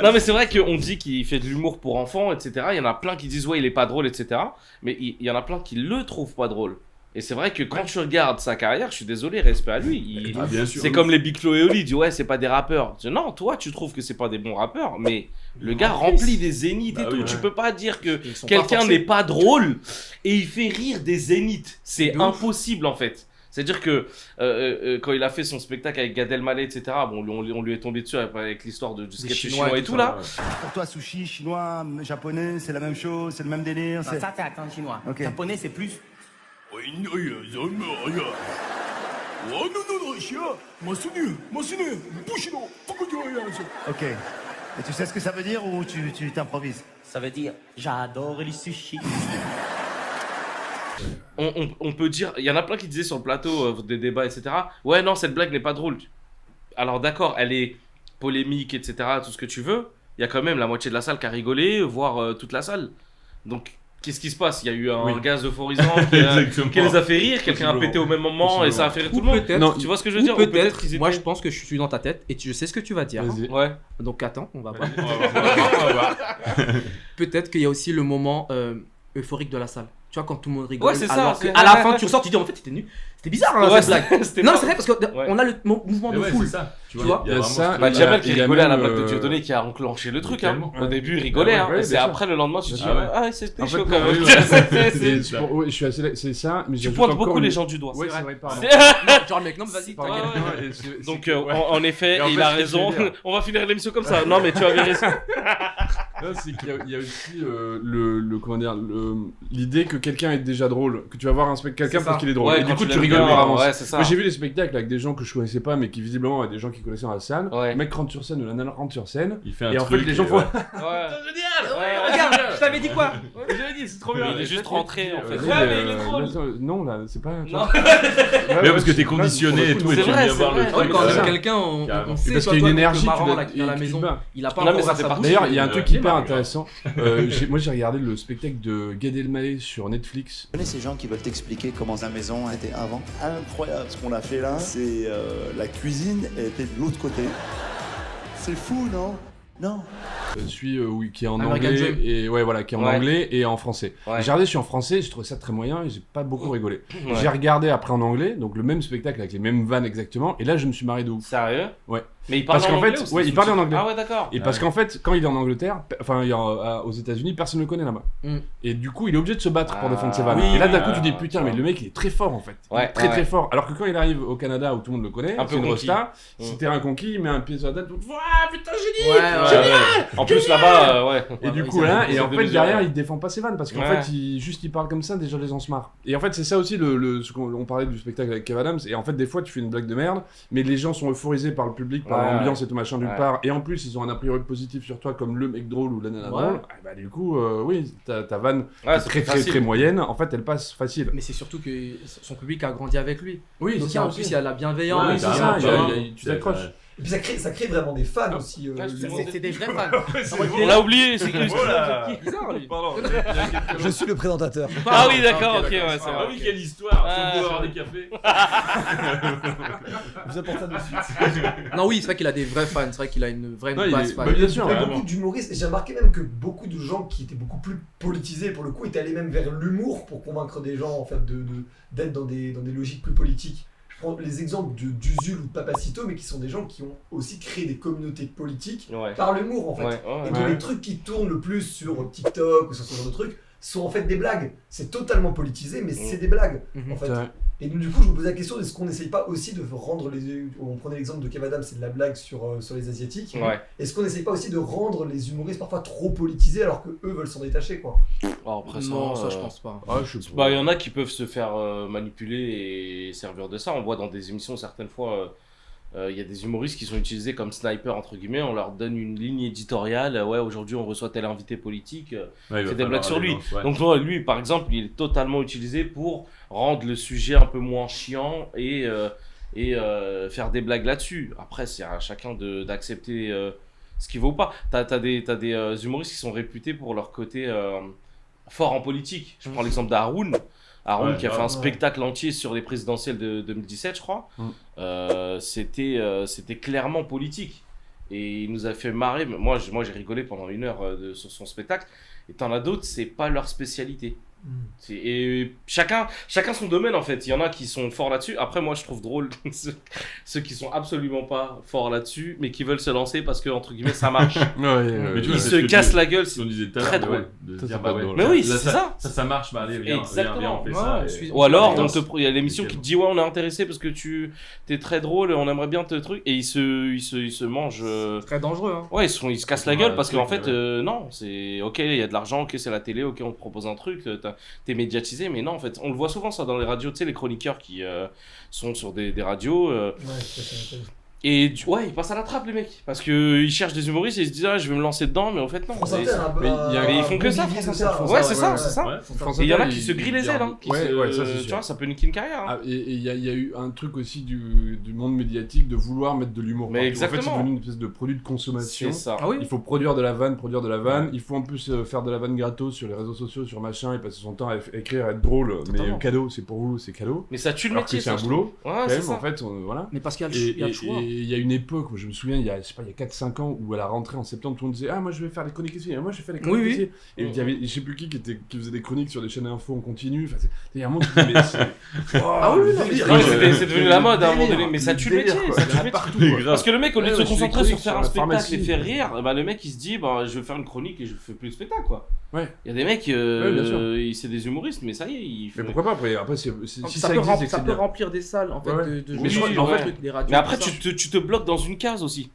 Non mais c'est vrai qu'on dit qu'il fait de l'humour pour enfants, etc. Il y en a plein qui disent ouais il est pas drôle, etc. Mais il y en a plein qui le trouvent pas drôle. Et c'est vrai que quand tu regardes sa carrière, je suis désolé, respect à lui. C'est comme les Big Flo et Oli, dit ouais c'est pas des rappeurs. Je dis, non, toi tu trouves que c'est pas des bons rappeurs, mais le gars remplit des zéniths et tout. Tu peux pas dire que quelqu'un n'est pas drôle et il fait rire des zéniths. C'est impossible en fait. C'est-à-dire que quand il a fait son spectacle avec Gad Elmaleh, etc., bon, on lui est tombé dessus avec l'histoire du sketch chinois et tout là. Pour toi, sushi, chinois, japonais, c'est la même chose, c'est le même délire. Non, ça, c'est accent chinois. Okay. Japonais, c'est plus. Ok. Et tu sais ce que ça veut dire ou tu t'improvises? Ça veut dire j'adore les sushis. On peut dire, il y en a plein qui disaient sur le plateau des débats, etc. Ouais, non, cette blague n'est pas drôle. Alors d'accord, elle est polémique, etc. Tout ce que tu veux. Il y a quand même la moitié de la salle qui a rigolé, voire toute la salle. Donc, qu'est-ce qui se passe? Il y a eu un gaz euphorisant qui les a fait rire, quelqu'un a pété au même moment et ça a fait rire tout le monde. Non, tu vois ce que je veux dire? Peut-être. Moi, je pense que je suis dans ta tête et je sais ce que tu vas dire. Ouais. Donc attends, on va voir. Peut-être qu'il y a aussi le moment euphorique de la salle. Tu vois, quand tout le monde rigole, alors qu'à la fin tu ressors, tu dis en fait c'était bizarre hein, cette blague. Non, c'est vrai parce qu'on a le mouvement de foule. Ça. Tu vois, il y a ça. Jamel qui rigolait à la blague de Dieudonné qui a enclenché le truc. Au début, il rigolait. Et c'est après le lendemain, tu te dis ah c'était chaud quand même. Je suis assez. C'est ça. Tu pointes beaucoup les gens du doigt. Oui, c'est vrai. Genre le mec, non, vas-y. Donc en effet, il a raison. On va finir l'émission comme ça. Non, mais tu avais raison. C'est qu'il y a aussi l'idée que quelqu'un est déjà drôle, que tu vas voir un spectacle quelqu'un parce qu'il est drôle. Et du coup, tu rigoles par avance. Moi, j'ai vu des spectacles avec des gens que je connaissais pas, mais qui visiblement avaient des gens qui connaissaient dans la salle. Le mec rentre sur scène ou la nana rentre sur scène. Il fait un et truc. En fait, les gens font. Regarde, je t'avais dit quoi? J'avais dit, c'est trop bien. Il est juste rentré en fait. Ouais, mais il est drôle. Non, là, c'est pas. Mais parce que t'es conditionné et tout, et tu viens voir le truc. Quand c'est quelqu'un, on sait parce qu'il y a une énergie dans la maison. Il a pas encore sa bouche. D'ailleurs, il y a un truc hyper intéressant. Moi, j'ai regardé le spectacle de Gad Elmaleh sur Netflix. Tu connais ces gens qui veulent t'expliquer comment la maison était avant? Incroyable ce qu'on a fait là. C'est la cuisine était de l'autre côté. C'est fou, non? Non. qui est en American anglais Dream. et qui est en anglais et en français. Ouais. J'ai regardé, je suis en français, j'ai trouvé ça très moyen et j'ai pas beaucoup rigolé. Ouais. J'ai regardé après en anglais, donc le même spectacle avec les mêmes vannes exactement, et là je me suis marré de ouf. Sérieux? Ouais. Mais il parlait en anglais ou il parlait en anglais. Ah ouais, d'accord. Et parce qu'en fait, quand il est en Angleterre, aux États-Unis, personne ne le connaît là-bas. Et du coup, il est obligé de se battre pour défendre ses vannes. oui, et là, d'un coup, tu dis putain, mais le mec, il est très fort en fait. Ouais, très très fort. Alors que quand il arrive au Canada où tout le monde le connaît, Un c'est peu une conquis. rosta, si t'es un conquis, il met un pied sur la tête, putain, génie! Ouais. Génial! En plus là-bas, ouais. Et du coup, là, et en fait, derrière, il défend pas ses vannes parce qu'en fait, il parle comme ça, déjà les gens se marrent. Et en fait, c'est ça aussi, ce qu'on parlait du spectacle avec Kev Adams. Et en fait, des fois, tu fais une blague de merde, mais les gens sont euphorisés par le public, par l'ambiance et tout machin d'une part. Et en plus, ils ont un a priori positif sur toi comme le mec drôle ou la nana drôle. Bah, du coup, oui, ta vanne est très moyenne, en fait, elle passe facile. Mais c'est surtout que son public a grandi avec lui. Oui, donc c'est ça en aussi. plus, il y a la bienveillance. Oui, c'est ça, tu t'accroches. Et puis ça crée vraiment des fans aussi. C'est des vrais fans. On l'a oublié, c'est que. C'est bizarre, lui. Pardon. Je suis le présentateur. Ah oui, d'accord, ok, ouais, c'est Ah vrai. oui, quelle histoire. Faut boire des cafés. Vous apportez ça de suite. Non, oui, c'est vrai qu'il a des vrais fans. C'est vrai qu'il a une vraie base fan. Bien sûr. Il y a beaucoup d'humoristes, et j'ai remarqué même que beaucoup de gens qui étaient beaucoup plus politisés pour le coup étaient allés même vers l'humour pour convaincre des gens en fait d'être dans des logiques plus politiques. Je prends les exemples d'Usul ou de Papacito, mais qui sont des gens qui ont aussi créé des communautés politiques par l'humour en fait. Et donc les trucs qui tournent le plus sur TikTok ou sur ce genre de trucs sont en fait des blagues. C'est totalement politisé, mais c'est des blagues en fait. Et donc, du coup, je me pose la question, est-ce qu'on n'essaye pas aussi de rendre on prenait l'exemple de Kev Adams, c'est de la blague sur les Asiatiques. Est-ce qu'on n'essaye pas aussi de rendre les humoristes parfois trop politisés alors que eux veulent s'en détacher quoi? Après Non, ça je pense pas. Bah, il y en a qui peuvent se faire manipuler et servir de ça. On voit dans des émissions certaines fois. Il y a des humoristes qui sont utilisés comme sniper entre guillemets, on leur donne une ligne éditoriale, aujourd'hui on reçoit tel invité politique, fait des blagues sur lui. Donc lui par exemple il est totalement utilisé pour rendre le sujet un peu moins chiant et faire des blagues là-dessus. Après c'est à chacun d'accepter ce qu'il vaut pas. T'as des humoristes qui sont réputés pour leur côté fort en politique. Je prends l'exemple d'Haroun. Haroun qui a fait un spectacle entier sur les présidentielles de 2017 je crois. C'était clairement politique et il nous a fait marrer. Moi j'ai rigolé pendant 1 heure sur son spectacle et t'en as d'autres c'est pas leur spécialité. Et chacun son domaine en fait. Il y en a qui sont forts là-dessus. Après moi je trouve drôle ceux qui sont absolument pas forts là-dessus mais qui veulent se lancer parce que entre guillemets ça marche. Mais tu vois, ils se cassent la gueule, c'est très drôle. Mais oui c'est ça. Ça marche, bah allez viens on fait ça. Ou alors il y a l'émission qui te dit on est intéressé parce que t'es très drôle, on aimerait bien te truc et ils se mangent. C'est très dangereux hein. Ouais ils se cassent la gueule parce qu'en fait non c'est ok il y a de l'argent, ok c'est la télé, ok on te propose un truc, t'es médiatisé, mais non en fait on le voit souvent ça dans les radios, tu sais les chroniqueurs qui sont sur des radios et ils passent à la trappe les mecs parce qu'ils cherchent des humoristes et ils se disent je vais me lancer dedans mais en fait non. Mais ils font que ça. Ouais c'est ça. Et il y en a qui se grillent les ailes hein, tu vois ça peut niquer une carrière. Et il y a eu un truc aussi du monde médiatique de vouloir mettre de l'humour. Mais exactement. En fait c'est devenu une espèce de produit de consommation. C'est ça. Il faut produire de la vanne, il faut en plus faire de la vanne gratos sur les réseaux sociaux, sur machin, et passer son temps à écrire, à être drôle. Mais cadeau, c'est pour vous, c'est cadeau. Mais ça tue le métier. C'est un boulot. Ouais c'est ça. En fait voilà. Mais parce qu'il y a le choix. Il y a une époque où je me souviens, il y a 4-5 ans, où à la rentrée en septembre, tout le monde disait moi je vais faire des chroniques ici, moi je vais faire des chroniques ici. Et il y avait, je sais plus qui faisait des chroniques sur des chaînes info en continu. Enfin, il y a un monde qui disait, mais c'est. C'est devenu la mode à un moment donné, mais ça tue le métier. Parce que le mec, au lieu de se concentrer sur faire un spectacle et faire rire, le mec il se dit je vais faire une chronique et je fais plus de spectacle quoi. Il y a des mecs, c'est des humoristes, mais ça y est. Mais pourquoi pas après si ça peut remplir des salles en fait de radios. Mais après tu te bloques dans une case aussi.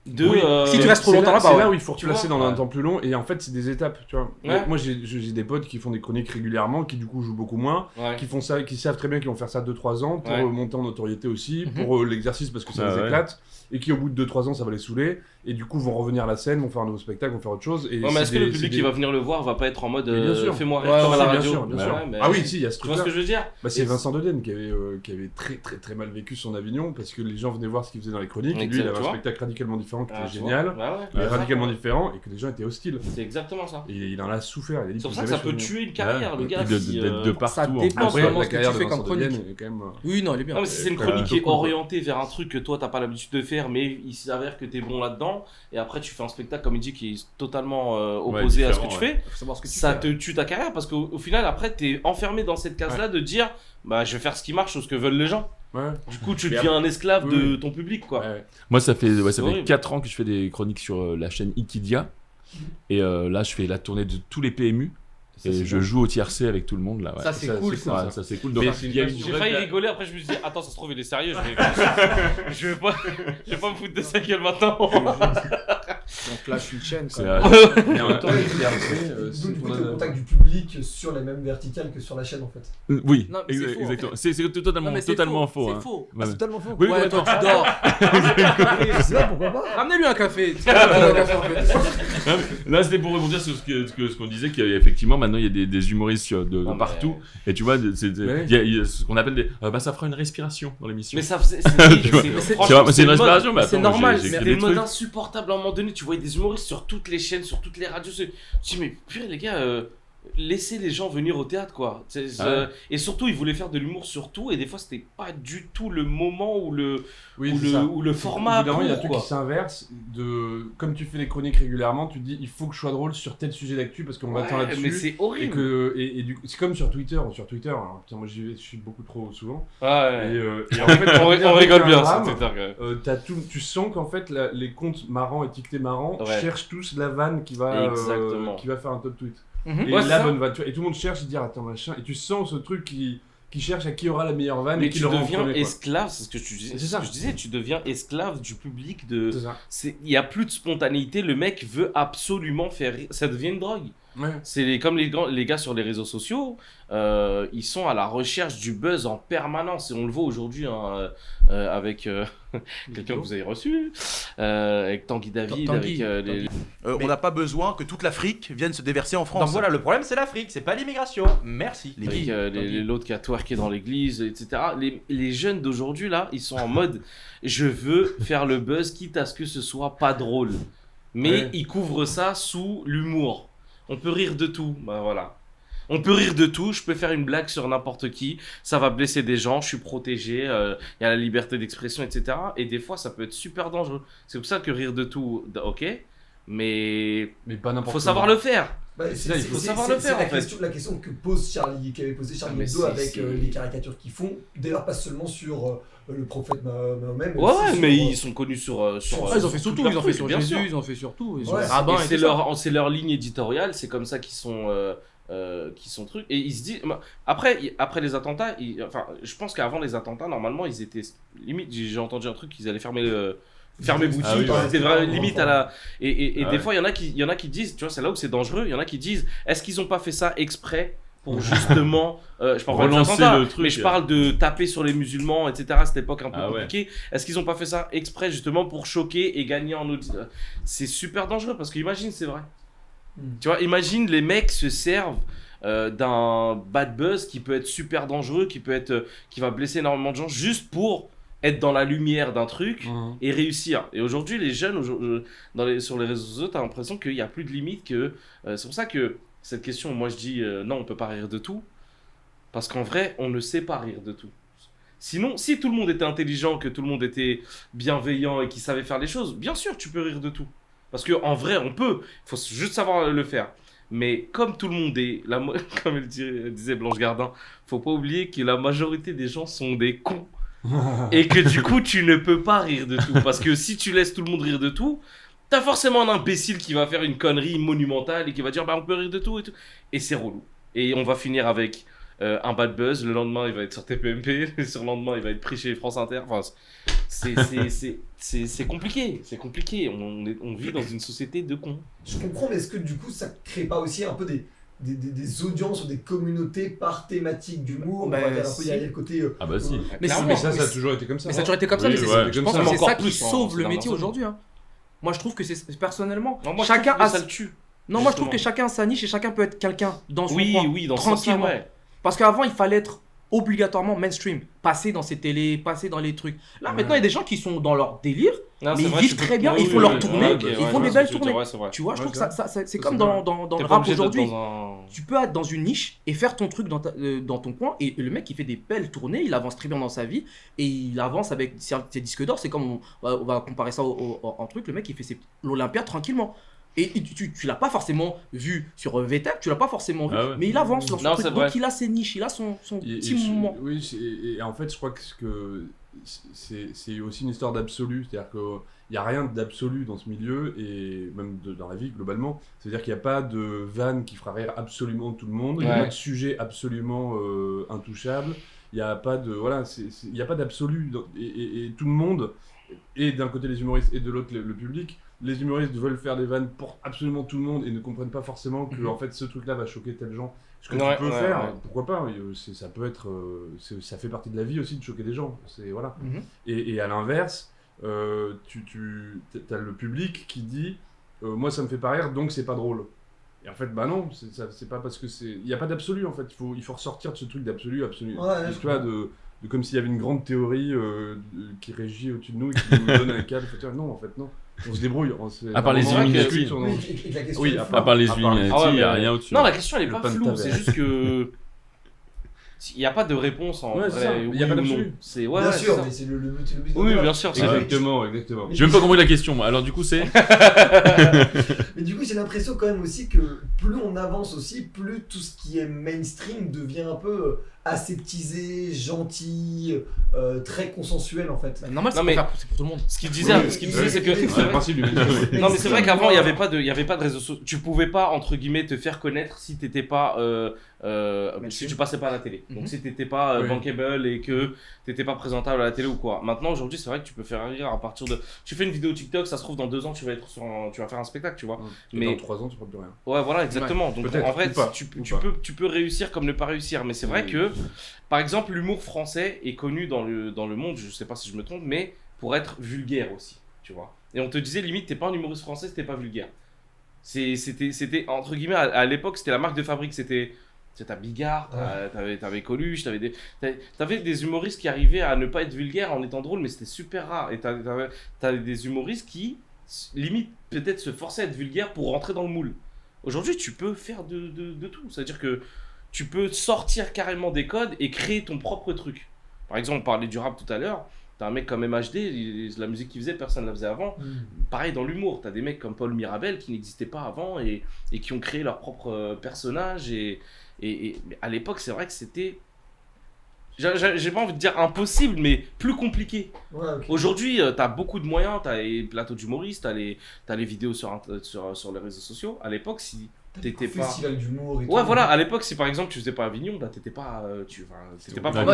Si tu restes trop longtemps là-bas, c'est là où il faut replacer dans un temps plus long, et en fait c'est des étapes, tu vois. Moi j'ai des potes qui font des chroniques régulièrement, qui du coup jouent beaucoup moins, qui font ça, qui savent très bien qu'ils vont faire ça 2-3 ans pour monter en notoriété aussi, pour l'exercice parce que ça les éclate, et qui au bout de 2-3 ans ça va les saouler, et du coup vont revenir à la scène, vont faire un nouveau spectacle, vont faire autre chose. Et mais est-ce que le public qui va venir le voir va pas être en mode fais-moi rire à la radio? Bien sûr. Ah oui, si, il y a ce truc. Tu vois ce que je veux dire? C'est Vincent Dodène qui avait très très très mal vécu son Avignon parce que les gens venaient voir ce qu'il faisait dans les chroniques, et lui il avait un spectacle radicalement différent qui était génial. Radicalement différent et que les gens étaient hostiles. C'est exactement ça. Et il en a souffert. C'est pour ça que ça peut tuer une carrière, le gars. De partout. Ça dépend vraiment ce que tu fais comme chronique. Oui, non, elle est bien. Non, mais si c'est une chronique qui est orientée vers un truc que toi t'as pas l'habitude de faire, mais il s'avère que t'es bon là-dedans, talent et après tu fais un spectacle comme il dit qui est totalement opposé à ce que tu fais, ça te tue ta carrière parce qu'au final après t'es enfermé dans cette case-là de dire bah je vais faire ce qui marche ou ce que veulent les gens. Du coup tu deviens un esclave de ton public quoi. Moi ça fait 4 ans que je fais des chroniques sur la chaîne Ikidia et là je fais la tournée de tous les PMU. Et je joue au tiercé avec tout le monde là. Ça c'est cool. Ça c'est cool. J'ai failli rigoler, après je me suis dit attends ça se trouve il est sérieux, je vais pas me foutre de sa gueule maintenant. Donc là je suis une chaîne. Mais en même temps c'est le contact du public sur les mêmes verticales que sur la chaîne en fait. Oui, exactement. C'est totalement faux. C'est faux. C'est totalement faux. Oui, attends, tu dors. Je sais pas pourquoi pas. Ramenez-lui un café. Là c'était pour rebondir sur ce qu'on disait qu'effectivement maintenant il y a des humoristes de partout et tu vois il y a ce qu'on appelle ça fera une respiration dans l'émission. Mais ça c'est une respiration, mais c'est normal, c'était une mode insupportable à un moment donné, tu voyais des humoristes sur toutes les chaînes, sur toutes les radios, tu dis mais purée les gars laissez les gens venir au théâtre quoi. Et surtout ils voulaient faire de l'humour sur tout et des fois c'était pas du tout le moment ou le format. Évidemment il y a un truc qui s'inverse comme tu fais les chroniques régulièrement tu te dis il faut que je sois drôle sur tel sujet d'actu parce qu'on m'attend là-dessus. Mais c'est horrible. Et du coup c'est comme sur Twitter alors putain moi je suis beaucoup trop souvent. Et en fait on rigole bien sur Twitter. Tu sens qu'en fait les comptes marrants étiquetés marrants cherchent tous la vanne qui va faire un top tweet. Et la bonne vanne, et tout le monde cherche et dit attends machin, et tu sens ce truc qui cherche à qui aura la meilleure vanne. Mais et qui tu le deviens esclave, c'est ce que je disais, tu deviens esclave du public. Il n'y a plus de spontanéité, le mec veut absolument faire rire, ça devient une drogue. C'est comme les gars sur les réseaux sociaux, ils sont à la recherche du buzz en permanence et on le voit aujourd'hui avec quelqu'un que vous avez reçu, avec Tanguy David. On n'a pas besoin que toute l'Afrique vienne se déverser en France. Donc voilà, le problème c'est l'Afrique, c'est pas l'immigration. Merci. L'autre qui a twerké dans l'église, etc. Les jeunes d'aujourd'hui là, ils sont en mode je veux faire le buzz quitte à ce que ce soit pas drôle. Mais ils couvrent ça sous l'humour. On peut rire de tout, voilà. On peut rire de tout, je peux faire une blague sur n'importe qui, ça va blesser des gens, je suis protégé, il y a la liberté d'expression, etc. Et des fois, ça peut être super dangereux. C'est pour ça que rire de tout, ok, mais pas n'importe faut savoir le faire. Il faut savoir le faire en fait. La question que pose Charlie, qu'avait posé Charlie Hebdo avec les caricatures qu'ils font, d'ailleurs pas seulement sur le prophète Mahomet. Mais ils sont connus sur ils ont fait sur tout, ils ont fait sur Jésus, ils ont fait sur tout. C'est leur ligne éditoriale, c'est comme ça qu'ils sont trucs. Et ils se disent après les attentats, je pense qu'avant les attentats normalement ils étaient limite, j'ai entendu un truc qu'ils allaient fermer boutique, c'était vraiment limite à la des fois il y en a qui disent, tu vois, c'est là où c'est dangereux, il y en a qui disent est-ce qu'ils ont pas fait ça exprès pour justement je parle relancer le truc, mais je parle de taper sur les musulmans, etc. à cette époque un peu compliquée. Est-ce qu'ils ont pas fait ça exprès justement pour choquer et gagner en audience? C'est super dangereux parce que imagine, c'est vrai. Tu vois, imagine les mecs se servent d'un bad buzz qui peut être super dangereux, qui va blesser énormément de gens juste pour être dans la lumière d'un truc et réussir. Et aujourd'hui, les jeunes sur les réseaux sociaux, t'as l'impression qu'il n'y a plus de limite. C'est pour ça que cette question, moi je dis non, on peut pas rire de tout, parce qu'en vrai, on ne sait pas rire de tout. Sinon, si tout le monde était intelligent, que tout le monde était bienveillant et qui savait faire les choses, bien sûr, tu peux rire de tout. Parce qu'en vrai, on peut. Il faut juste savoir le faire. Mais comme tout le monde est, comme elle disait Blanche Gardin, faut pas oublier que la majorité des gens sont des cons. Et que du coup, tu ne peux pas rire de tout. Parce que si tu laisses tout le monde rire de tout, t'as forcément un imbécile qui va faire une connerie monumentale et qui va dire on peut rire de tout et tout. Et c'est relou. Et on va finir avec un bad buzz. Le lendemain, il va être sur TPMP. Le surlendemain, il va être pris chez France Inter. Enfin, c'est compliqué. C'est compliqué. On vit dans une société de cons. Je comprends, mais est-ce que du coup, ça crée pas aussi un peu des audiences ou des communautés par thématique d'humour? Il y a le côté. Si. Mais ça a toujours été comme ça. Mais ça a toujours été comme ça, mais je pense que c'est ça qui sauve le métier aujourd'hui. Moi, je trouve que c'est personnellement. Chacun a ça le tue. Non, moi, je trouve que chacun a sa niche et chacun peut être quelqu'un dans son coin, tranquillement. Parce qu'avant, il fallait être obligatoirement mainstream, passer dans ces télés, passer dans les trucs. Là, maintenant, il y a des gens qui sont dans leur délire, mais ils vivent très bien, ils font leur tournée, ils font des belles tournées. Tu vois, je trouve que c'est comme dans le rap aujourd'hui. Tu peux être dans une niche et faire ton truc dans ton coin, et le mec, il fait des belles tournées, il avance très bien dans sa vie, et il avance avec ses disques d'or. C'est comme, on va comparer ça en truc, le mec, il fait l'Olympia tranquillement. Et tu l'as pas forcément vu sur VTEP, tu l'as pas forcément vu, mais il avance dans son truc. Donc il a ses niches, il a son petit moment. Oui, et en fait, je crois que c'est aussi une histoire d'absolu. C'est-à-dire qu'il n'y a rien d'absolu dans ce milieu, et même dans la vie globalement. C'est-à-dire qu'il n'y a pas de vanne qui fera rire absolument tout le monde, il n'y a pas de sujet absolument intouchable, il n'y a pas de. Voilà, il n'y a pas d'absolu. Et tout le monde, et d'un côté les humoristes et de l'autre le public, les humoristes veulent faire des vannes pour absolument tout le monde et ne comprennent pas forcément que en fait ce truc-là va choquer tel gens. Ce que tu peux faire, pourquoi pas, ça peut être, ça fait partie de la vie aussi de choquer des gens. Voilà. Et à l'inverse, t'as le public qui dit, moi ça me fait pas rire donc c'est pas drôle. Et en fait, bah non, c'est pas parce que il n'y a pas d'absolu en fait. Il faut ressortir de ce truc d'absolu. Tu vois, de comme s'il y avait une grande théorie qui régit au-dessus de nous et qui nous donne un cadre. Non, en fait, non. On se débrouille. À part les Illuminati. Oui, à part les Illuminati, il n'y a rien au-dessus. Non, la question, elle est pas floue. C'est juste que. Il n'y a pas de réponse en vrai. Il n'y a pas d'absolu. Bien sûr, mais c'est le but. Oui, bien sûr. Exactement. J'ai même pas compris la question, moi. Alors, du coup, c'est. Mais du coup, j'ai l'impression quand même aussi que plus on avance aussi, plus tout ce qui est mainstream devient un peu aseptisé, gentil, très consensuel en fait. Normal, c'est pour tout le monde. Ce qu'il disait, c'est que. Non, mais c'est vrai qu'avant, il n'y avait pas de réseaux sociaux. Tu pouvais pas, entre guillemets, te faire connaître si t'étais pas. Si tu passais pas à la télé. Donc si t'étais pas bankable et que t'étais pas présentable à la télé ou quoi. Maintenant, aujourd'hui, c'est vrai que tu peux faire rire à partir de. Tu fais une vidéo TikTok, ça se trouve dans 2 ans, tu vas faire un spectacle, tu vois. Mais dans 3 ans, tu feras plus rien. Ouais, voilà, exactement. Donc en vrai, tu peux réussir comme ne pas réussir. Mais c'est vrai que, par exemple, l'humour français est connu dans le monde, je sais pas si je me trompe, mais pour être vulgaire aussi, tu vois. Et on te disait limite, t'es pas un humoriste français, c'était pas vulgaire. C'était entre guillemets à l'époque, c'était la marque de fabrique, c'était Bigard, t'avais Coluche, t'avais des humoristes qui arrivaient à ne pas être vulgaires en étant drôles, mais c'était super rare. Et t'avais des humoristes qui limite peut-être se forçaient à être vulgaires pour rentrer dans le moule. Aujourd'hui, tu peux faire de tout, c'est-à-dire que tu peux sortir carrément des codes et créer ton propre truc. Par exemple, on parlait du rap tout à l'heure. T'as un mec comme MHD, la musique qu'il faisait, personne ne la faisait avant. Pareil dans l'humour, t'as des mecs comme Paul Mirabel qui n'existaient pas avant et qui ont créé leur propre personnage. Et à l'époque, c'est vrai que c'était... J'ai pas envie de dire impossible, mais plus compliqué. Aujourd'hui, t'as beaucoup de moyens, t'as les plateaux d'humoristes, t'as les vidéos sur les réseaux sociaux. À l'époque, si... T'étais pas festival d'humour et tout. Voilà, à l'époque, si par exemple tu faisais pas Avignon, bah t'étais pas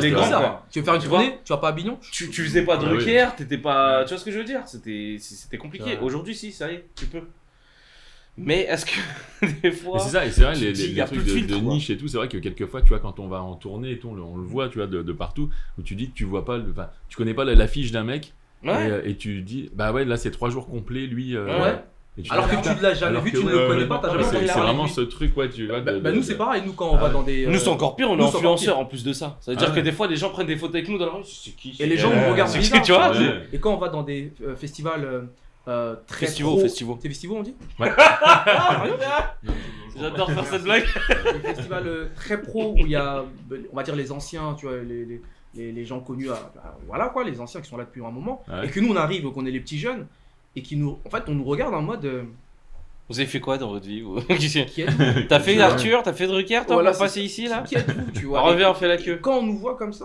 les grands quoi. Tu veux faire une tournée, tu vas pas à Avignon, tu faisais pas de Drucker, t'étais pas, tu vois ce que je veux dire, c'était compliqué. Aujourd'hui si, ça y est, tu peux. Mais est-ce que des fois c'est ça, et c'est vrai les trucs de niche et tout, c'est vrai que quelquefois tu vois quand on va en tournée et tout, on le voit tu vois de partout où tu dis que tu vois pas tu connais pas l'affiche d'un mec et tu dis bah ouais là c'est 3 jours complets lui alors que tu ne l'as jamais vu, tu ne le connais pas, t'as jamais entendu parler. C'est vraiment ce truc, tu vois. Nous, c'est pareil, nous, quand on va dans des. Nous, c'est encore pire, on est influenceurs en plus de ça. Ça veut dire que des fois, les gens prennent des photos avec nous dans la rue, c'est qui et les gens nous regardent bizarre, tu vois. Et quand on va dans des festivals très. Festivals. C'est festivals, on dit ? Ouais. J'adore faire cette blague. Des festivals très pro où il y a, on va dire, les anciens, tu vois, les gens connus, voilà quoi, les anciens qui sont là depuis un moment. Et que nous, on arrive, qu'on est les petits jeunes. Et qui nous, en fait, on nous regarde en mode. Vous avez fait quoi dans votre vie T'as fait Arthur, t'as fait Drucker, toi pour passer ici là. Qui êtes-vous, tu vois? Reviens, on fait la queue. Quand on nous voit comme ça,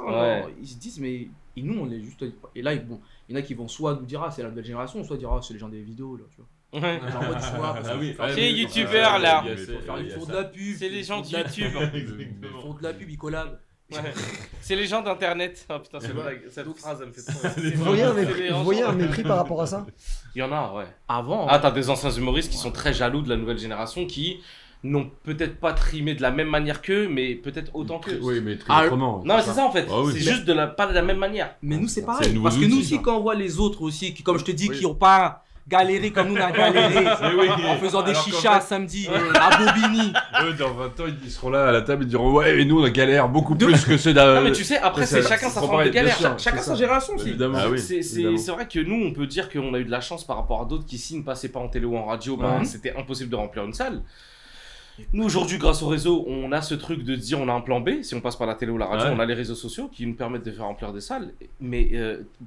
ils se disent mais et nous on est juste. Et là, bon, il y en a qui vont soit nous dire c'est la nouvelle génération, soit dire c'est les gens des vidéos là, tu vois. Genre c'est youtubeurs là. Ils font de la pub. C'est les gens de YouTube. Ils font de la pub, ils collabent. C'est les gens d'internet. Oh putain, cette phrase elle me fait trop. Vous voyez un mépris par rapport à ça? Il y en a, ouais. Avant. T'as des anciens humoristes qui sont très jaloux de la nouvelle génération qui n'ont peut-être pas trimé de la même manière qu'eux, mais peut-être autant qu'eux. Oui, mais trimé comment? Non, c'est ça en fait. C'est juste pas de la même manière. Mais nous, c'est pareil. Parce que nous aussi, quand on voit les autres aussi, qui, comme je te dis, qui n'ont pas galérer comme nous on a galéré en faisant des chichas samedi à Bobigny. Eux, dans 20 ans, ils seront là à la table et diront ouais, et nous on a galère beaucoup plus que ceux d'avant. Non, mais tu sais, après, c'est chacun sa forme de galère. Chacun sa génération aussi. Évidemment. C'est vrai que nous, on peut dire qu'on a eu de la chance par rapport à d'autres qui, s'ils ne passaient pas en télé ou en radio, c'était impossible de remplir une salle. Nous, aujourd'hui, grâce au réseau, on a ce truc de dire on a un plan B. Si on passe par la télé ou la radio, on a les réseaux sociaux qui nous permettent de faire remplir des salles. Mais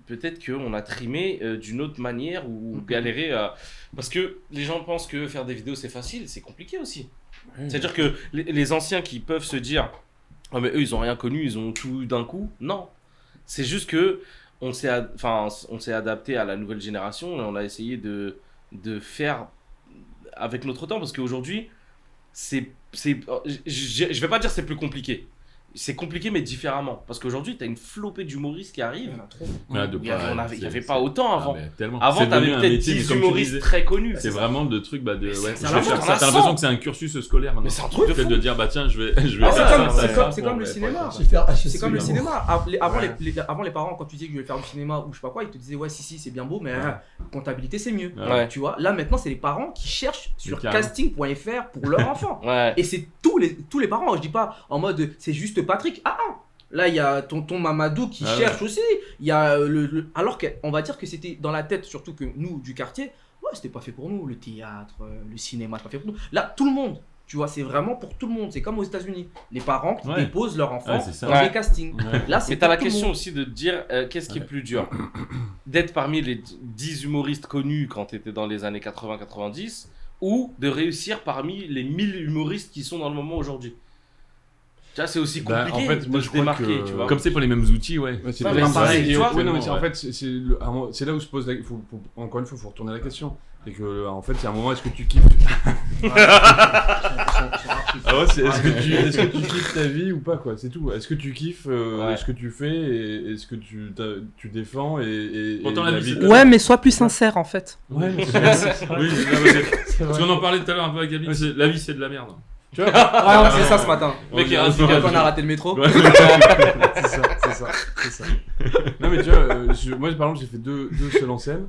peut-être qu'on a trimé d'une autre manière ou galéré. Parce que les gens pensent que faire des vidéos, c'est facile. C'est compliqué aussi. C'est-à-dire que les anciens qui peuvent se dire oh, mais eux, ils n'ont rien connu, ils ont tout d'un coup. Non. C'est juste que on s'est adapté à la nouvelle génération et on a essayé de faire avec notre temps. Parce qu'aujourd'hui, je vais pas dire c'est plus compliqué. C'est compliqué mais différemment parce qu'aujourd'hui tu as une flopée d'humoristes qui arrivent. Il y avait pas autant avant. Avant tu avais peut-être 10 humoristes très connus. C'est vraiment le truc t'as l'impression que c'est un cursus scolaire maintenant. Mais c'est un truc de fou. De dire bah tiens je vais c'est comme le cinéma. C'est comme le cinéma. Avant les parents quand tu disais que je voulais faire du cinéma ou je sais pas quoi, ils te disaient ouais si c'est bien beau mais comptabilité c'est mieux. Tu vois, là maintenant c'est les parents qui cherchent sur casting.fr pour leur enfant. Et c'est tous les parents, je dis pas en mode c'est juste Patrick, là il y a tonton Mamadou qui cherche aussi, il y a alors qu'on va dire que c'était dans la tête surtout que nous du quartier, c'était pas fait pour nous, le théâtre, le cinéma, c'est pas fait pour nous. Là tout le monde, tu vois, c'est vraiment pour tout le monde, c'est comme aux États-Unis, les parents qui déposent leurs enfants dans les castings. Là c'est mais t'as la question aussi de te dire qu'est-ce qui est plus dur, d'être parmi les 10 humoristes connus quand t'étais dans les années 80-90 ou de réussir parmi les 1000 humoristes qui sont dans le moment aujourd'hui. Ça c'est aussi compliqué en fait, de se démarquer, tu vois. Comme c'est pour les mêmes outils, c'est pareil, tu vois. En fait, c'est là où se pose encore une fois, il faut retourner la question. C'est que en fait, il y a un moment, est-ce que tu kiffes est-ce que tu kiffes ta vie ou pas quoi, c'est tout. Est-ce que tu kiffes ce que tu fais et est-ce que tu défends et la vie. Ouais, mais sois plus sincère en fait. Ouais, parce qu'on en parlait tout à l'heure un peu avec Gabi, la vie c'est de la merde. Tu vois c'est ça ce matin. Mec, on a raté le métro. C'est ça. Non mais tu vois, moi par exemple j'ai fait deux seuls en scène.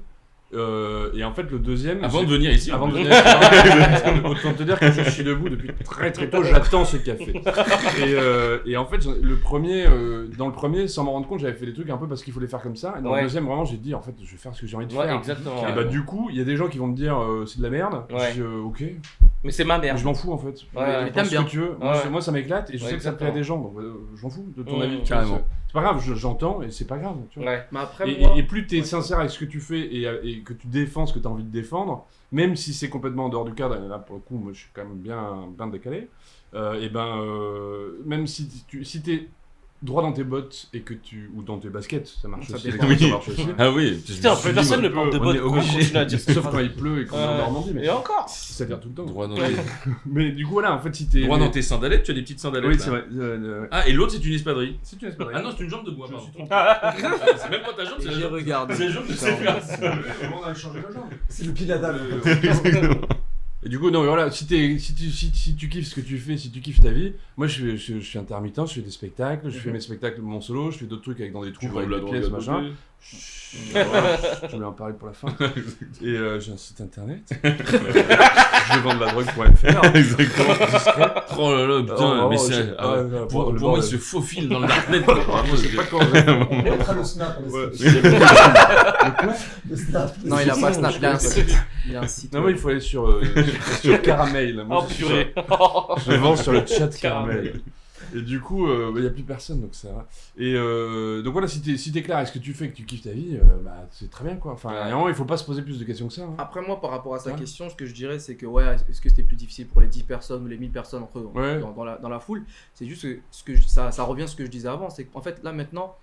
Et en fait le deuxième avant de venir ici autant te dire que je suis debout depuis très très tôt, j'attends ce café et en fait dans le premier sans m'en rendre compte j'avais fait des trucs un peu parce qu'il fallait faire comme ça et dans le deuxième vraiment j'ai dit en fait je vais faire ce que j'ai envie de faire exactement. Et bah du coup il y a des gens qui vont me dire c'est de la merde, je dis ok mais c'est ma merde, je m'en fous en fait, mais t'aimes bien ce que tu veux. Moi ça m'éclate et je sais que ça plaît à des gens donc je m'en fous de ton avis carrément. C'est pas grave, j'entends et c'est pas grave, tu vois. Mais après, et plus t'es sincère avec ce que tu fais et que tu défends ce que t'as envie de défendre, même si c'est complètement en dehors du cadre, et là pour le coup, moi je suis quand même bien décalé, même si t'es droit dans tes bottes et que ou dans tes baskets, ça marche aussi. Ah oui. Putain, personne ne porte de bottes. Sauf quand il pleut et qu'on est en Normandie. Et encore. Ça vient tout le temps. Droit dans tes. Mais du coup voilà, en fait si t'es droit dans tes sandalettes, tu as des petites sandalettes. Oui c'est vrai. Ah et l'autre c'est une espadrille. C'est une espadrille. Ah non c'est une jambe de bois. C'est même pas ta jambe, c'est la jambe. Regarde. C'est la jambe de cette place. On a changé la jambe. C'est le pied de la table. Et du coup, non, mais voilà, si tu kiffes ce que tu fais, si tu kiffes ta vie, moi je suis intermittent, je fais des spectacles, je fais mes spectacles, mon solo, je fais d'autres trucs dans des trous, avec des pièces, machin. Je vais en parler pour la fin. Et j'ai un site internet. Je vais vendre la drogue.fr. Exactement. Discret. Oh là là, putain, mais c'est. Pour moi, il se faufile dans le darknet. Je sais pas comment. On mettra le snap. Le snap. Non, il a pas snap, il a un site. Non, mais il faut aller sur Caramel. Oh purée. Je vends sur le chat Caramel. Et du coup, il n'y a plus personne, donc ça va. Et donc voilà, si t'es clair avec ce que tu fais, que tu kiffes ta vie, c'est très bien quoi. Enfin, vraiment, il faut pas se poser plus de questions que ça. Hein. Après, moi, par rapport à sa question, ce que je dirais, c'est que, est-ce que c'était plus difficile pour les 10 personnes ou les 1000 personnes entre eux dans la foule? C'est juste que ça revient à ce que je disais avant. C'est qu'en fait, là maintenant,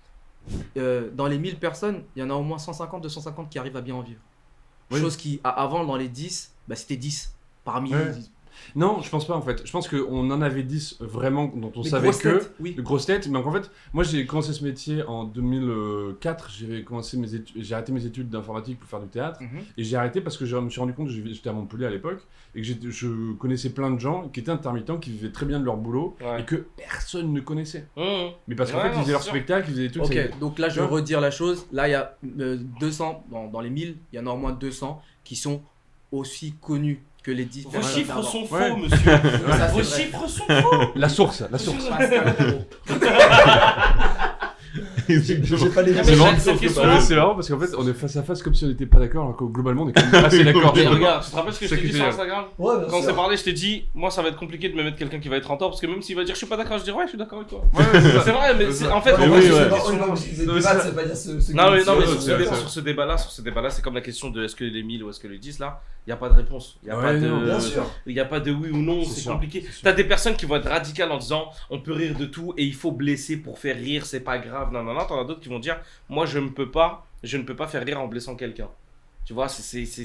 dans les 1000 personnes, il y en a au moins 150, 250 qui arrivent à bien en vivre. Chose qui, avant, dans les 10, c'était 10 parmi. Non, je pense pas en fait. Je pense qu'on en avait 10 vraiment dont on savait que de grosses têtes. Mais en fait, moi j'ai commencé ce métier en 2004. J'ai arrêté mes études d'informatique pour faire du théâtre. Et j'ai arrêté parce que je me suis rendu compte que j'étais à Montpellier à l'époque et que je connaissais plein de gens qui étaient intermittents, qui vivaient très bien de leur boulot et que personne ne connaissait. Mais parce qu'en fait, ils faisaient leur spectacle, ils faisaient des trucs. Ok, donc là je vais redire la chose. Là il y a 200, dans les 1000, il y en a au moins 200 qui sont aussi connus que les 10. Vos chiffres sont faux, monsieur. Vos chiffres sont faux. La source. J'ai pas les c'est marrant parce qu'en fait on est face à face comme si on n'était pas d'accord alors que globalement on est quand même assez d'accord. Mais regarde, tu te rappelles ce que je t'ai dit sur Instagram? Quand on s'est parlé, je t'ai dit, moi ça va être compliqué de me mettre quelqu'un qui va être en tort parce que même s'il va dire je suis pas d'accord, je dirais ouais, je suis d'accord avec toi. C'est vrai, mais en fait, non mais sur ce débat-là, c'est comme la question de est-ce que les 1000 ou est-ce que les 10 là, il y a pas de réponse. Il y a pas de oui ou non, c'est compliqué. T'as des personnes qui vont être radicales en disant on peut rire de tout et il faut blesser pour faire rire, c'est pas grave. Non, t'en as d'autres qui vont dire moi je ne peux pas faire rire en blessant quelqu'un. Tu vois,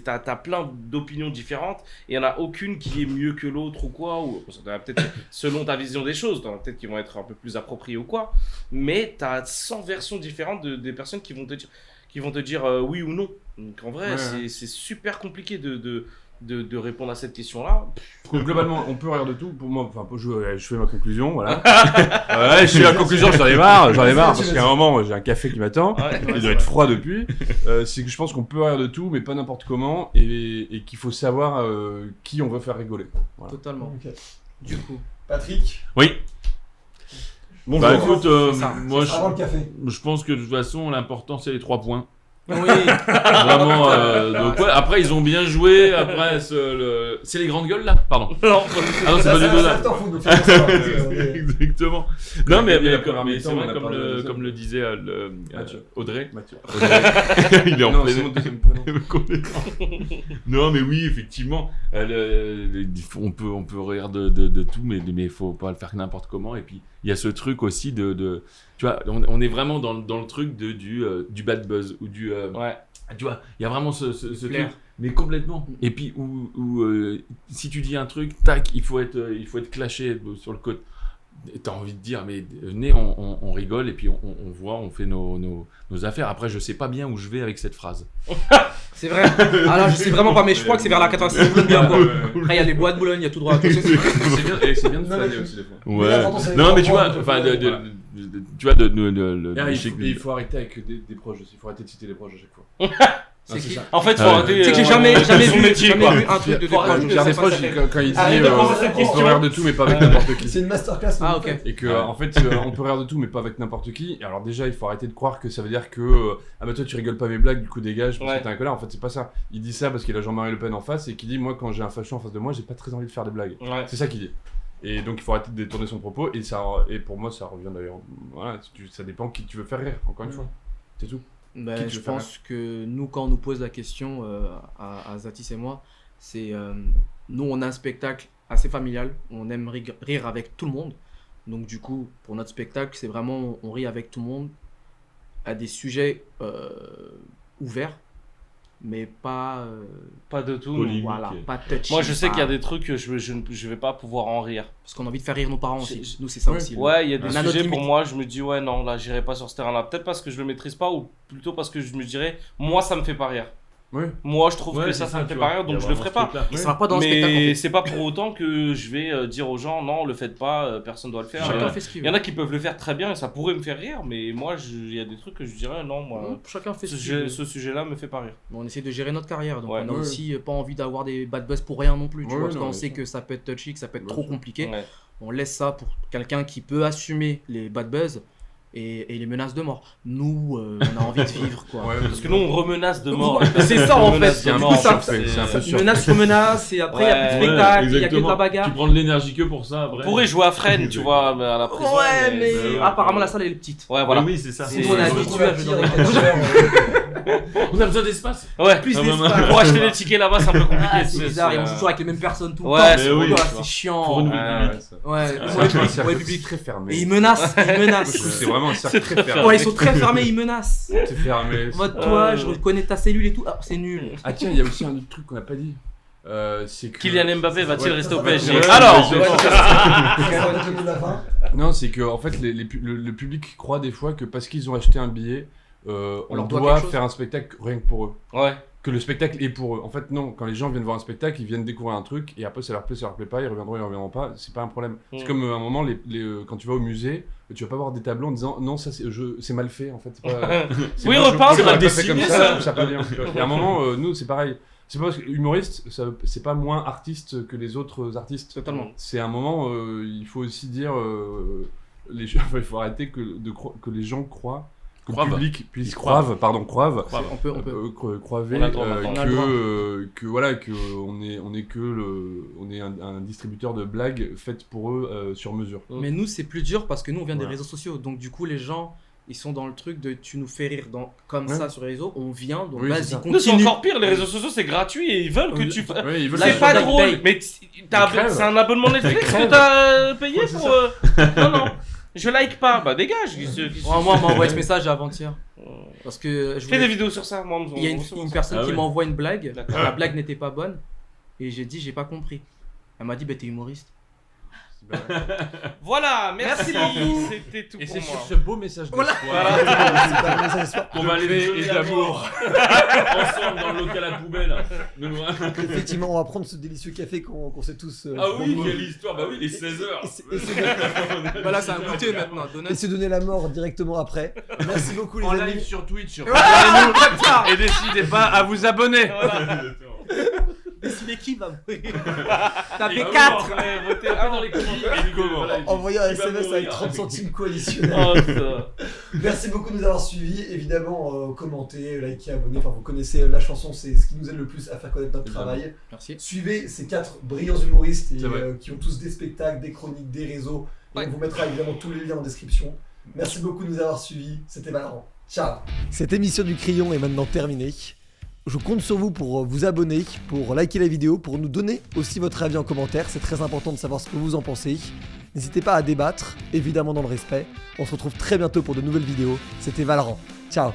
t'as plein d'opinions différentes et il n'y en a aucune qui est mieux que l'autre ou quoi, ou peut-être selon ta vision des choses, peut-être qui vont être un peu plus appropriées ou quoi, mais t'as 100 versions différentes des personnes qui vont te dire oui ou non. Donc en vrai, c'est super compliqué de répondre à cette question-là. Globalement, on peut rire de tout. Pour moi, je fais ma conclusion, voilà. Je fais la conclusion, j'en ai marre parce qu'à un moment, j'ai un café qui m'attend. Il doit être froid depuis. C'est que je pense qu'on peut rire de tout, mais pas n'importe comment, et qu'il faut savoir qui on veut faire rigoler. Voilà. Totalement. Okay. Du coup, Patrick. Oui. Bonjour. Bah écoute, moi je pense que de toute façon, l'important c'est les 3 points. Oui. Vraiment. Donc ouais, après ils ont bien joué. Après c'est les grandes gueules là. Pardon. Non. Ah non, c'est pas du tout là. Exactement. Non mais c'est vrai comme le disait Audrey. Mathieu. Il est en plein. Non mais oui effectivement. On peut rire de tout, mais il faut pas le faire n'importe comment. Et puis il y a ce truc aussi de tu vois, on est vraiment dans le truc du bad buzz ou du tu vois, il y a vraiment ce truc, mais complètement. Et puis si tu dis un truc, tac, il faut être clashé sur le côté. T'as envie de dire mais venez, on rigole et puis on voit, on fait nos affaires. Après je sais pas bien où je vais avec cette phrase. C'est vrai. Alors je sais vraiment pas, mais je crois que c'est vers la 86 Boulogne. Après il y a les bois de Boulogne, il y a tout droit. C'est bien de faner aussi des fois. Ouais. Non mais tu vois, enfin tu vois il faut arrêter avec des proches aussi. Il faut arrêter de citer les proches à chaque fois. C'est qui ? En fait, faut arrêter. C'est que j'ai jamais vu un truc de des proches quand il dit on peut rire de tout mais pas avec n'importe qui. C'est une masterclass. Ah ok. Et que en fait on peut rire de tout mais pas avec n'importe qui. Alors déjà il faut arrêter de croire que ça veut dire que ah bah toi tu rigoles pas mes blagues du coup dégage parce que t'es un connard. En fait c'est pas ça. Il dit ça parce qu'il a Jean-Marie Le Pen en face et qu'il dit moi quand j'ai un facho en face de moi j'ai pas très envie de faire des blagues. C'est ça qu'il dit. Et donc il faut arrêter de détourner son propos et pour moi ça revient d'ailleurs. Voilà, ça dépend qui tu veux faire rire encore une fois. C'est tout. Ben, je pense que nous, quand on nous pose la question à Zatis et moi, c'est nous, on a un spectacle assez familial, on aime rire avec tout le monde. Donc, du coup, pour notre spectacle, c'est vraiment on rit avec tout le monde à des sujets ouverts, mais pas de tout. Voilà, pas touchy. Moi, je sais qu'il y a des trucs que je vais pas pouvoir en rire. Parce qu'on a envie de faire rire nos parents aussi. Nous, c'est ça aussi. Ouais, il y a des sujets pour moi, je me dis, ouais, non, là, j'irai pas sur ce terrain-là. Peut-être parce que je le maîtrise pas, ou plutôt parce que je me dirais, moi, ça me fait pas rire. Oui. Moi, je trouve que ça me fait pas rire, donc je le ferai pas. Et ça va pas dans le spectacle. Mais c'est pas pour autant que je vais dire aux gens, non, le faites pas, personne doit le faire. Chacun fait ce qu'il veut. Il y en a qui peuvent le faire très bien et ça pourrait me faire rire, mais moi, il y a des trucs que je dirais, non, moi, chacun fait ce sujet-là me fait pas rire. On essaie de gérer notre carrière, donc on a aussi pas envie d'avoir des bad buzz pour rien non plus. Tu vois, parce qu'on sait que ça peut être touchy, que ça peut être trop compliqué. On laisse ça pour quelqu'un qui peut assumer les bad buzz. Et les menaces de mort. Nous, on a envie de vivre, quoi. Parce que nous, on remenace de mort. C'est ça, en fait. C'est un peu sûr. Menace remenace, et après, il y a plus de spectacle, il y a que de la bagarre. Tu prends de l'énergie que pour ça, après. On pourrait jouer à Fresnes, tu vois, à la prison. Ouais, mais apparemment, la salle, elle est petite. Ouais, voilà. Oui, c'est ça. On est habitué à jouer dans on a besoin d'espace. Ouais, plus d'espace. Pour acheter des tickets là-bas, c'est un peu compliqué. C'est bizarre, et on joue toujours avec les mêmes personnes tout le temps. C'est chiant. Pour une public. Ouais, public très fermé. Et ils menacent. C'est vraiment un cercle très fermé. Ouais, ils sont très fermés, ils menacent. C'est fermé. En mode, toi, je reconnais ta cellule et tout. Ah, c'est nul. Ah, tiens, il y a aussi un autre truc qu'on n'a pas dit. c'est que... Kylian Mbappé va-t-il rester au PSG? Alors non, c'est que en fait, le public croit des fois que parce qu'ils ont acheté un billet, on doit faire un spectacle rien que pour eux. Ouais. Que le spectacle est pour eux. En fait, non. Quand les gens viennent voir un spectacle, ils viennent découvrir un truc et après, ça leur plaît pas, ils reviendront pas. C'est pas un problème. C'est comme à un moment, quand tu vas au musée, tu vas pas voir des tableaux en disant non, ça c'est mal fait. En fait, c'est pas. Oui, repeindre, c'est pas fait comme ça pas bien. Et à un moment, nous, c'est pareil. C'est pas parce que humoriste, c'est pas moins artiste que les autres artistes. Totalement. C'est un moment, il faut aussi dire, il faut arrêter que les gens croient. Que le public puisse croive. On peut. Croiver que voilà que on est un distributeur de blagues faites pour eux sur mesure. Mais nous c'est plus dur parce que nous on vient des réseaux sociaux, donc du coup les gens ils sont dans le truc de tu nous fais rire ça sur les réseaux, on vient donc vas-y continue. Nous c'est encore pire, les réseaux sociaux c'est gratuit et ils veulent que tu c'est pas drôle mais c'est un abonnement Netflix que t'as payé pour non je like pas, bah dégage. Moi on m'a envoyé ce message avant-hier. Parce que fais des vidéos sur ça, moi. Il y a une personne qui m'envoie une blague. La blague n'était pas bonne. Et j'ai dit, j'ai pas compris. Elle m'a dit, bah t'es humoriste. Voilà, merci beaucoup. C'était tout et pour c'est moi. sur ce beau message d'espoir qu'on va aller et d'amour ensemble dans le local à poubelle. Effectivement, on va prendre ce délicieux café qu'on sait tous. Ah oui, quelle histoire. Bah oui, il est 16h. Voilà, c'est un goûter maintenant. Et se donner la mort directement après. Merci beaucoup les en amis. live sur Twitch. Et décidez pas à vous abonner. Décidez qui va mourir. Tapez 4. Dans les Envoyez un SMS avec 30 centimes coadditionnels. Merci beaucoup de nous avoir suivis. Évidemment, commentez, likez, abonnez. Enfin, vous connaissez la chanson, c'est ce qui nous aide le plus à faire connaître notre travail. Merci. Suivez ces 4 brillants humoristes qui ont tous des spectacles, des chroniques, des réseaux. Et on vous mettra évidemment tous les liens en description. Merci beaucoup de nous avoir suivis. C'était Valorant. Ciao. Cette émission du Crayon est maintenant terminée. Je compte sur vous pour vous abonner, pour liker la vidéo, pour nous donner aussi votre avis en commentaire. C'est très important de savoir ce que vous en pensez. N'hésitez pas à débattre, évidemment dans le respect. On se retrouve très bientôt pour de nouvelles vidéos. C'était Valorant. Ciao.